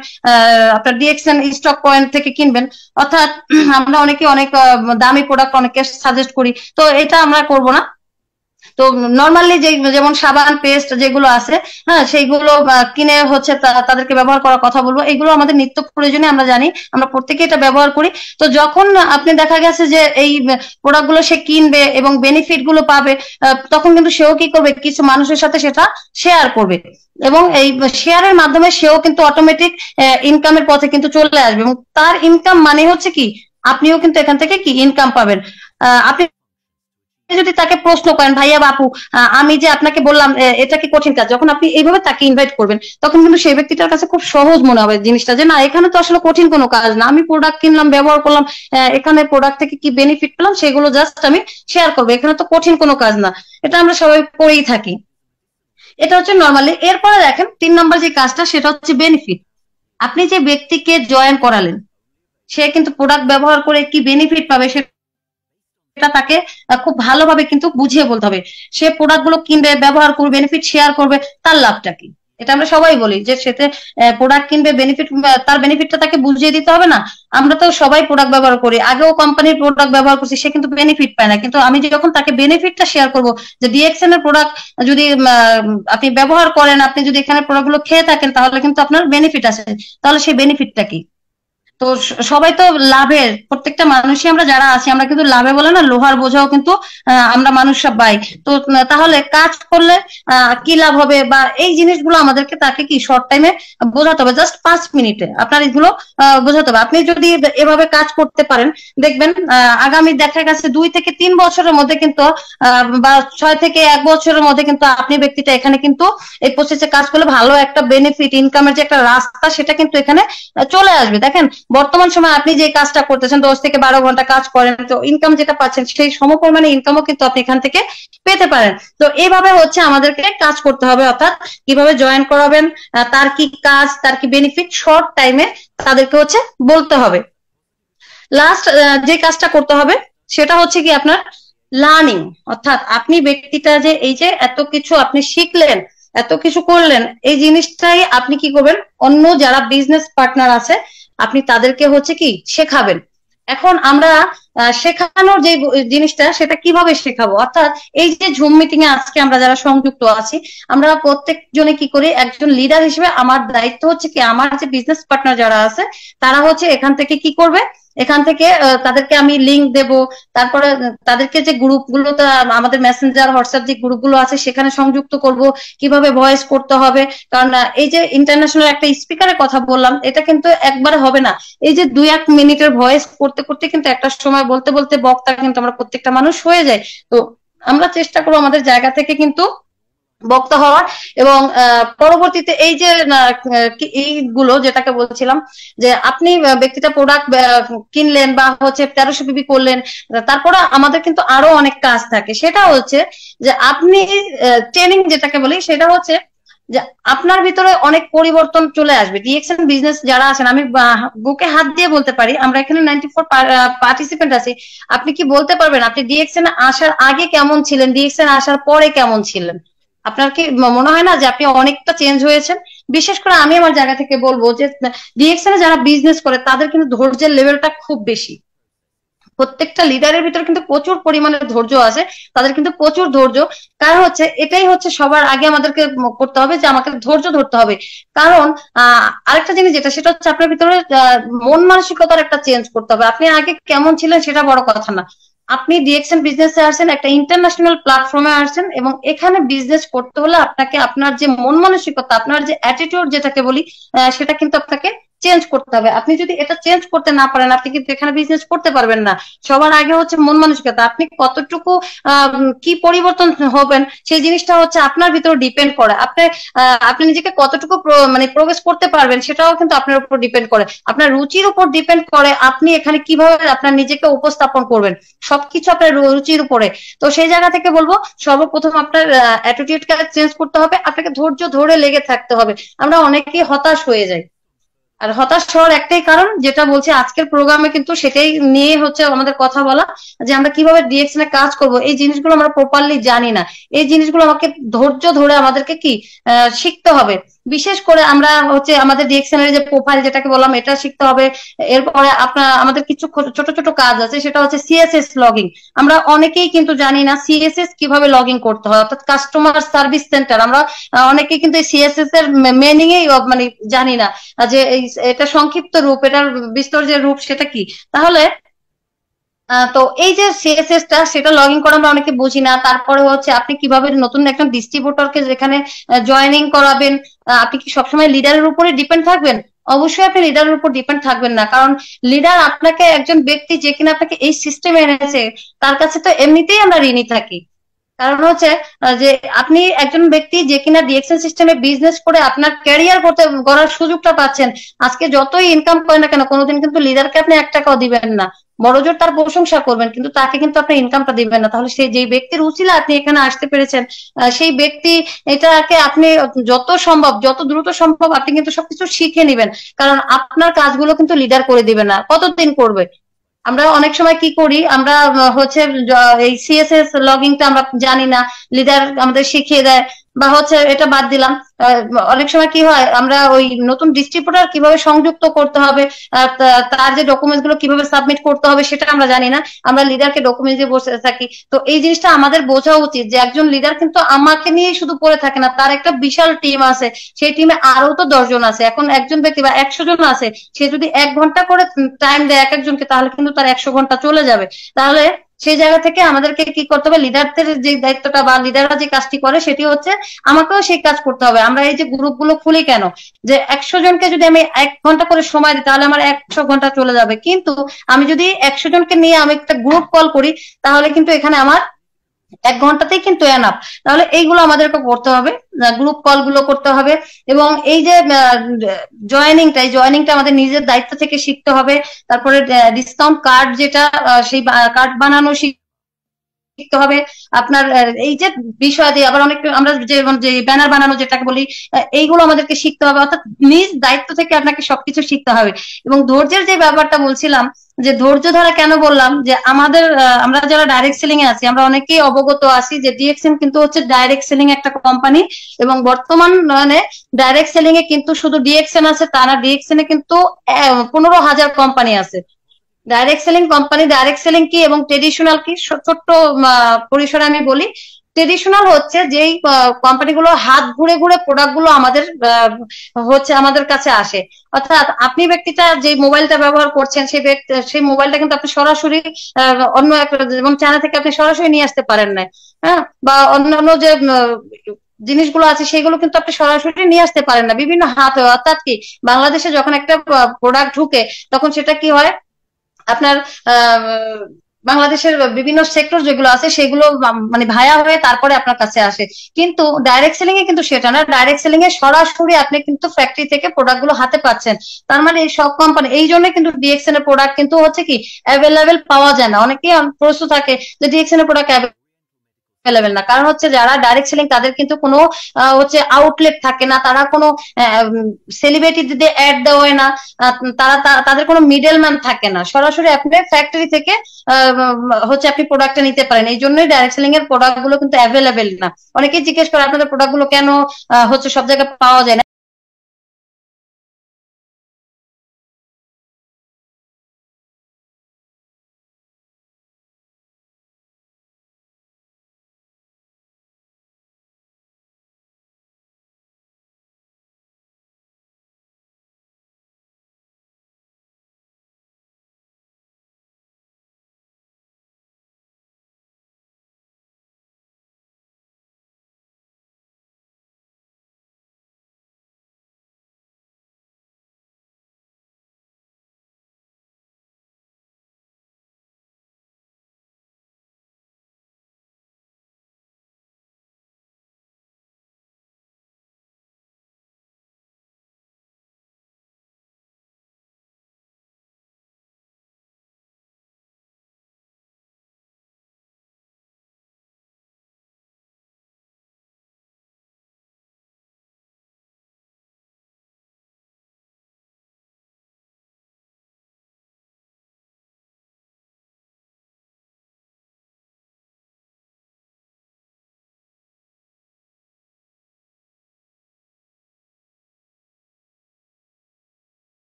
আপনার ডিএক্সএন স্টক পয়েন্ট থেকে কিনবেন। অর্থাৎ আমরা অনেকে অনেক দামি প্রোডাক্ট অনেকে সাজেস্ট করি, তো এটা আমরা করব না। তো নর্মালি যে যেমন সাবান, পেস্ট যেগুলো আছে, হ্যাঁ সেইগুলো কিনে হচ্ছে তাদেরকে ব্যবহার করার কথা বলবো। এগুলো আমাদের নিত্য প্রয়োজনীয়, আমরা জানি, আমরা প্রত্যেকে এটা ব্যবহার করি। তো যখন আপনি দেখা গেছে যে এই প্রোডাক্ট গুলো সে কিনবে এবং বেনিফিট গুলো পাবে, তখন কিন্তু সেও কি করবে, কিছু মানুষের সাথে সেটা শেয়ার করবে, এবং এই শেয়ারের মাধ্যমে সেও কিন্তু অটোমেটিক ইনকামের পথে কিন্তু চলে আসবে, এবং তার ইনকাম মানে হচ্ছে কি, আপনিও কিন্তু এখান থেকে কি ইনকাম পাবেন। আপনি যদি তাকে প্রশ্ন করেন ভাইয়া বাপু, আমি যে আপনাকে বললাম এটা কি কঠিন কাজ, যখন আপনি এইভাবে তাকে ইনভাইট করবেন তখন কিন্তু সেই ব্যক্তিটার কাছে খুব সহজ মনে হবে জিনিসটা, যে না এখানে তো আসলে কঠিন কোনো কাজ না, আমি প্রোডাক্ট কিনলাম, ব্যবহার করলাম, এখানে প্রোডাক্ট থেকে কি বেনিফিট পেলাম সেগুলো জাস্ট আমি শেয়ার করবো, এখানে তো কঠিন কোনো কাজ না। এটা আমরা সবাই করেই থাকি। এটা হচ্ছে নর্মালি। এরপরে দেখেন 3 নম্বর যে কাজটা, সেটা হচ্ছে বেনিফিট। আপনি যে ব্যক্তিকে জয়েন করালেন, সে কিন্তু প্রোডাক্ট ব্যবহার করে কি বেনিফিট পাবে সেটা তাকে খুব ভালোভাবে কিন্তু বুঝিয়ে বলতে হবে। সে প্রোডাক্ট গুলো কিনবে, ব্যবহার করবে, বেনিফিট শেয়ার করবে, তার লাভটা কি, এটা আমরা সবাই বলি যে সেতে প্রোডাক্ট কিনবে, বেনিফিট, তার বেনিফিটটা তাকে বুঝিয়ে দিতে হবে না। আমরা তো সবাই প্রোডাক্ট ব্যবহার করি, আগেও কোম্পানির প্রোডাক্ট ব্যবহার করছি, সে কিন্তু বেনিফিট পায় না, কিন্তু আমি যখন তাকে বেনিফিটটা শেয়ার করবো, যে ডিএক্সএন এর প্রোডাক্ট যদি আপনি ব্যবহার করেন, আপনি যদি এখানে প্রোডাক্ট গুলো খেয়ে থাকেন, তাহলে কিন্তু আপনার বেনিফিট আছে। তাহলে সেই বেনিফিটটা কি, তো সবাই তো লাভের, প্রত্যেকটা মানুষই আমরা যারা আছি আমরা কিন্তু লাভে বলে না লোহার বোঝাও কিন্তু আমরা মানুষরা বাই। তো তাহলে কাজ করলে কি লাভ হবে বা এই জিনিসগুলো আমাদেরকে তাকে কি শর্ট টাইমে বোঝাতে হবে, জাস্ট 5 মিনিটে আপনার এগুলো বোঝাতে হবে। আপনি যদি এভাবে কাজ করতে পারেন দেখবেন আগামী দেখা গেছে 2 থেকে 3 বছরের মধ্যে কিন্তু বা 6 থেকে 1 বছরের মধ্যে কিন্তু আপনি ব্যক্তিটা এখানে কিন্তু এই প্রসেসে কাজ করলে ভালো একটা বেনিফিট ইনকামের যে একটা রাস্তা সেটা কিন্তু এখানে চলে আসবে। দেখেন বর্তমান সময় আপনি যে কাজটা করতেছেন 10 থেকে 12 ঘন্টা কাজ করেন, তো ইনকাম যেটা পাচ্ছেন সেই সমপরিমাণে ইনকামও কিন্তু আপনি এখান থেকে পেতে পারেন। তো এইভাবে হচ্ছে আমাদেরকে কাজ করতে হবে, অর্থাৎ কিভাবে জয়েন করাবেন, তার কি কাজ, তার কি বেনিফিট শর্ট টাইমে তাদেরকে হচ্ছে বলতে হবে। লাস্ট যে কাজটা করতে হবে সেটা হচ্ছে কি আপনার লার্নিং, অর্থাৎ আপনি ব্যক্তিটা যে এই যে এত কিছু আপনি শিখলেন, এত কিছু করলেন, এই জিনিসটাই আপনি কি করবেন অন্য যারা বিজনেস পার্টনার আছে আপনি তাদেরকে হচ্ছে কি শেখাবেন। এখন আমরা শেখানোর যে জিনিসটা সেটা কিভাবে শেখাবো, অর্থাৎ এই যে জুম মিটিং এ আজকে আমরা যারা সংযুক্ত আছি আমরা প্রত্যেকজনে কি করি, একজন লিডার হিসেবে আমার দায়িত্ব হচ্ছে কি আমার যে বিজনেস পার্টনার যারা আছে তারা হচ্ছে এখান থেকে কি করবে, এখান থেকে তাদেরকে আমি লিংক দেব, তারপরে তাদেরকে যে গ্রুপগুলোতে আমাদের মেসেঞ্জার হোয়াটসঅ্যাপ যে গ্রুপগুলো আছে সেখানে সংযুক্ত করব, কিভাবে ভয়েস করতে হবে। কারণ এই যে ইন্টারন্যাশনাল একটা স্পিকারের কথা বললাম এটা কিন্তু একবারে হবে না, এই যে 2-1 মিনিটের ভয়েস করতে করতে কিন্তু একটা সময় বলতে বলতে বক্তা কিন্তু আমরা প্রত্যেকটা মানুষ হয়ে যায়। তো আমরা চেষ্টা করবো আমাদের জায়গা থেকে কিন্তু বক্তা হওয়ার, এবং পরবর্তীতে এই যে এইগুলো যেটাকে বলছিলাম যে আপনি ব্যক্তিটা প্রোডাক্ট কিনলেন বা হচ্ছে 1300 পিপি করলেন, তারপরে আমাদের কিন্তু আরো অনেক কাজ থাকে। সেটা হচ্ছে যে আপনি ট্রেনিং যেটাকে বলি সেটা হচ্ছে যে আপনার ভিতরে অনেক পরিবর্তন চলে আসবে। ডিএক্সএন বিজনেস যারা আছেন আমি বুকে হাত দিয়ে বলতে পারি আমরা এখানে 94 পার্টিসিপেন্ট আছি, আপনি কি বলতে পারবেন আপনি ডিএক্সএন আসার আগে কেমন ছিলেন, ডিএক্সএন আসার পরে কেমন ছিলেন? আপনার কি মনে হয় না যে আপনি অনেকটা চেঞ্জ হয়েছেন? বিশেষ করে আমি আমার জায়গা থেকে বলবো যে ডিএক্সএন এ যারা বিজনেস করে তাদের কিন্তু ধৈর্যের লেভেলটা খুব বেশি। প্রত্যেকটা লিডারের ভিতরে কিন্তু প্রচুর পরিমাণে ধৈর্য আছে, তাদের কিন্তু প্রচুর ধৈর্য। কারণ হচ্ছে এটাই হচ্ছে সবার আগে আমাদেরকে করতে হবে যে আমাকে ধৈর্য ধরতে হবে। কারণ আরেকটা জিনিস যেটা সেটা হচ্ছে আপনার ভিতরে মন মানসিকতার একটা চেঞ্জ করতে হবে। আপনি আগে কেমন ছিলেন সেটা বড় কথা না, আপনি ডিএক্সএন বিজনেসে আসছেন, একটা ইন্টারন্যাশনাল প্ল্যাটফর্মে আসছেন, এবং এখানে বিজনেস করতে হলে আপনাকে আপনার যে মন মানসিকতা আপনার যে অ্যাটিটিউড যেটাকে বলি সেটা কিন্তু আপনাকে চেঞ্জ করতে হবে। আপনি যদি এটা চেঞ্জ করতে না পারেন আপনি কিন্তু এখানে বিজনেস করতে পারবেন না। সবার আগে হচ্ছে মন মানসিকতা, আপনি কতটুকু কি পরিবর্তন হবেন সেই জিনিসটা হচ্ছে আপনার ভিতর ডিপেন্ড করে। আপনি নিজেকে কতটুকু মানে প্রোগ্রেস করতে পারবেন সেটাও কিন্তু আপনার উপর ডিপেন্ড করে, আপনার রুচির উপর ডিপেন্ড করে আপনি এখানে কিভাবে আপনার নিজেকে উপস্থাপন করবেন, সবকিছু আপনার রুচির উপরে। তো সেই জায়গা থেকে বলবো সর্বপ্রথম আপনার অ্যাটিটিউডকে চেঞ্জ করতে হবে, আপনাকে ধৈর্য ধরে লেগে থাকতে হবে। আমরা অনেকেই হতাশ হয়ে যাই, আর হতাশ হওয়ার একটাই কারণ যেটা বলছি আজকের প্রোগ্রামে কিন্তু সেটাই নিয়ে হচ্ছে আমাদের কথা বলা, যে আমরা কিভাবে ডিএক্সএন এ কাজ করব এই জিনিসগুলো আমরা প্রপারলি জানি না। এই জিনিসগুলো আমাকে ধৈর্য ধরে আমাদেরকে কি শিখতে হবে। বিশেষ করে আমরা হচ্ছে আমাদের ডিএক্সএন এর যে প্রোফাইল যেটাকে বললাম এটা শিখতে হবে। এরপরে আমাদের কিছু ছোট ছোট কাজ আছে সেটা হচ্ছে সিএসএস লগইন। আমরা অনেকেই কিন্তু জানি না সিএসএস কিভাবে লগইন করতে হয়, অর্থাৎ কাস্টমার সার্ভিস সেন্টার। আমরা অনেকেই কিন্তু সিএসএস এর মিনিংই মানে জানি না যে এটা সংক্ষিপ্ত রূপ, এটার বিস্তর যে রূপ সেটা কি। তাহলে তো এই যে সিএসএস টা সেটা লগ ইন করা আমরা অনেকে বুঝি না। তারপরে হচ্ছে আপনি কিভাবে নতুন একটা ডিস্ট্রিবিউটরকে যেখানে জয়েনিং করাবেন, আপনি কি সবসময় লিডারের উপরে ডিপেন্ড থাকবেন? অবশ্যই আপনি লিডারের উপর ডিপেন্ড থাকবেন না, কারণ লিডার আপনাকে একজন ব্যক্তি যে কিনা আপনাকে এই সিস্টেমে এনেছে তার কাছে তো এমনিতেই আমরা ঋণী থাকি। কারণ হচ্ছে যে আপনি একজন ব্যক্তি যে কিনা ডিএক্সএন সিস্টেমে বিজনেস করে আপনার ক্যারিয়ার করতে গড়ার সুযোগটা পাচ্ছেন, আজকে যতই ইনকাম করেন না কেন কোনোদিন কিন্তু লিডারকে আপনি 1 টাকাও দিবেন না, বড়জোর তার প্রশংসা করবেন কিন্তু তাকে কিন্তু আপনি ইনকামটা দিবেন না। তাহলে সেই যেই ব্যক্তির উছিলা আপনি এখানে আসতে পেরেছেন সেই ব্যক্তি এটাকে আপনি যত সম্ভব যত দ্রুত সম্ভব আপনি কিন্তু সবকিছু শিখে নিবেন, কারণ আপনার কাজগুলো কিন্তু লিডার করে দিবে না, কতদিন করবে। আমরা অনেক সময় কি করি, আমরা হচ্ছে এই সিএসএস লগইনটা আমরা জানি না, লিডার আমাদের শিখিয়ে দেয় বা হচ্ছে এটা বাদ দিলাম। আহ, অনেক সময় কি হয়, আমরা ওই নতুন ডিস্ট্রিবিউটর কিভাবে সংযুক্ত করতে হবে, তার যে ডকুমেন্টস গুলো কিভাবে সাবমিট করতে হবে সেটা আমরা জানি না। আমরা লিডারকে ডকুমেন্ট দিয়ে বসে থাকি। তো এই জিনিসটা আমাদের বোঝা উচিত যে একজন লিডার কিন্তু আমাকে নিয়ে শুধু পড়ে থাকে না, তার একটা বিশাল টিম আছে। সেই টিমে আরো তো 10 জন আছে। এখন একজন ব্যক্তি বা 100 জন আছে, সে যদি 1 ঘন্টা করে টাইম দেয় এক একজনকে, তাহলে কিন্তু তার 100 ঘন্টা চলে যাবে। তাহলে সেই জায়গা থেকে আমাদেরকে কি করতে হবে, লিডারদের যে দায়িত্বটা বা লিডাররা যে কাজটি করে সেটি হচ্ছে আমাকেও সেই কাজ করতে হবে। আমরা এই যে গ্রুপগুলো খুলি কেন, যে 100 জনকে যদি আমি 1 ঘন্টা করে সময় দিই তাহলে আমার 100 ঘন্টা চলে যাবে। কিন্তু আমি যদি 100 জনকে নিয়ে আমি একটা গ্রুপ কল করি, তাহলে কিন্তু এখানে আমার 1 ঘন্টাতেই কিন্তু এনাফ। তাহলে এইগুলো আমাদেরকে করতে হবে, গ্রুপ কল গুলো করতে হবে। এবং এই যে জয়েনিংটা, এই জয়েনিংটা আমাদের নিজের দায়িত্ব থেকে শিখতে হবে। তারপরে ডিসকাউন্ট কার্ড যেটা, সেই কার্ড বানানো শিখতে হবে। আপনার এই যে বিষয় দিয়ে আবার অনেক আমরা যে ব্যানার বানানো যেটাকে বলি, এইগুলো আমাদেরকে শিখতে হবে। অর্থাৎ নিজ দায়িত্ব থেকে আপনাকে সবকিছু শিখতে হবে। এবং ধৈর্যের যে ব্যাপারটা বলছিলাম, যে ধৈর্য ধরা কেন বললাম, যে আমাদের আমরা যারা ডাইরেক্ট সেলিং এ আছি আমরা অনেকেই অবগত আছি যে ডিএক্সএন কিন্তু হচ্ছে ডাইরেক্ট সেলিং একটা কোম্পানি। এবং বর্তমান মানে ডাইরেক্ট সেলিং এ কিন্তু শুধু ডিএক্সএন আছে তা না, ডিএক্সএন এ কিন্তু 15,000 কোম্পানি আছে। Direct selling company, direct selling কি এবং ট্রেডিশনাল কি, ছোট্ট পরিসরে আমি বলি। ট্রেডিশনাল হচ্ছে যেই কোম্পানিগুলো হাত ঘুরে ঘুরে প্রোডাক্ট গুলো আমাদের হচ্ছে আমাদের কাছে আসে। অর্থাৎ আপনি ব্যক্তিটা যে মোবাইলটা ব্যবহার করছেন, সেই ব্যক্তি সেই মোবাইলটা কিন্তু আপনি সরাসরি অন্য একটা যেমন চায়না থেকে আপনি সরাসরি নিয়ে আসতে পারেন না। হ্যাঁ, বা অন্যান্য যে জিনিসগুলো আছে সেগুলো কিন্তু আপনি সরাসরি নিয়ে আসতে পারেন না, বিভিন্ন হাত হয়। অর্থাৎ কি, বাংলাদেশে যখন একটা প্রোডাক্ট ঢুকে তখন সেটা কি হয়, আপনার আহ, বাংলাদেশের বিভিন্ন সেক্টর যেগুলো আছে সেগুলো মানে ভায়া হয়ে তারপরে আপনার কাছে আসে। কিন্তু ডাইরেক্ট সেলিং এ কিন্তু সেটা না, ডাইরেক্ট সেলিং এ সরাসরি আপনি কিন্তু ফ্যাক্টরি থেকে প্রোডাক্ট গুলো হাতে পাচ্ছেন। তার মানে এই সব কোম্পানি, এই জন্য কিন্তু ডিএক্সএন এর প্রোডাক্ট কিন্তু হচ্ছে কি অ্যাভেলেবেল পাওয়া যায় না। অনেকেই প্রশ্ন থাকে যে ডিএক্সএন এর প্রোডাক্ট অ্যাভেলেবেল না, কারণ হচ্ছে যারা ডাইরেক্ট সেলিং তাদের কিন্তু কোনো হচ্ছে আউটলেট থাকে না, তারা কোনো সেলিব্রিটি দিয়ে অ্যাড দেওয়া হয় না। তাদের কোনো মিডল ম্যান থাকে না, সরাসরি আপনি ফ্যাক্টরি থেকে হচ্ছে আপনি প্রোডাক্টটা নিতে পারেন। এই জন্যই ডাইরেক্ট সেলিং এর প্রোডাক্ট গুলো কিন্তু অ্যাভেলেবেল না। অনেকেই জিজ্ঞেস করে আপনাদের প্রোডাক্ট গুলো কেন হচ্ছে সব জায়গায় পাওয়া যায় না।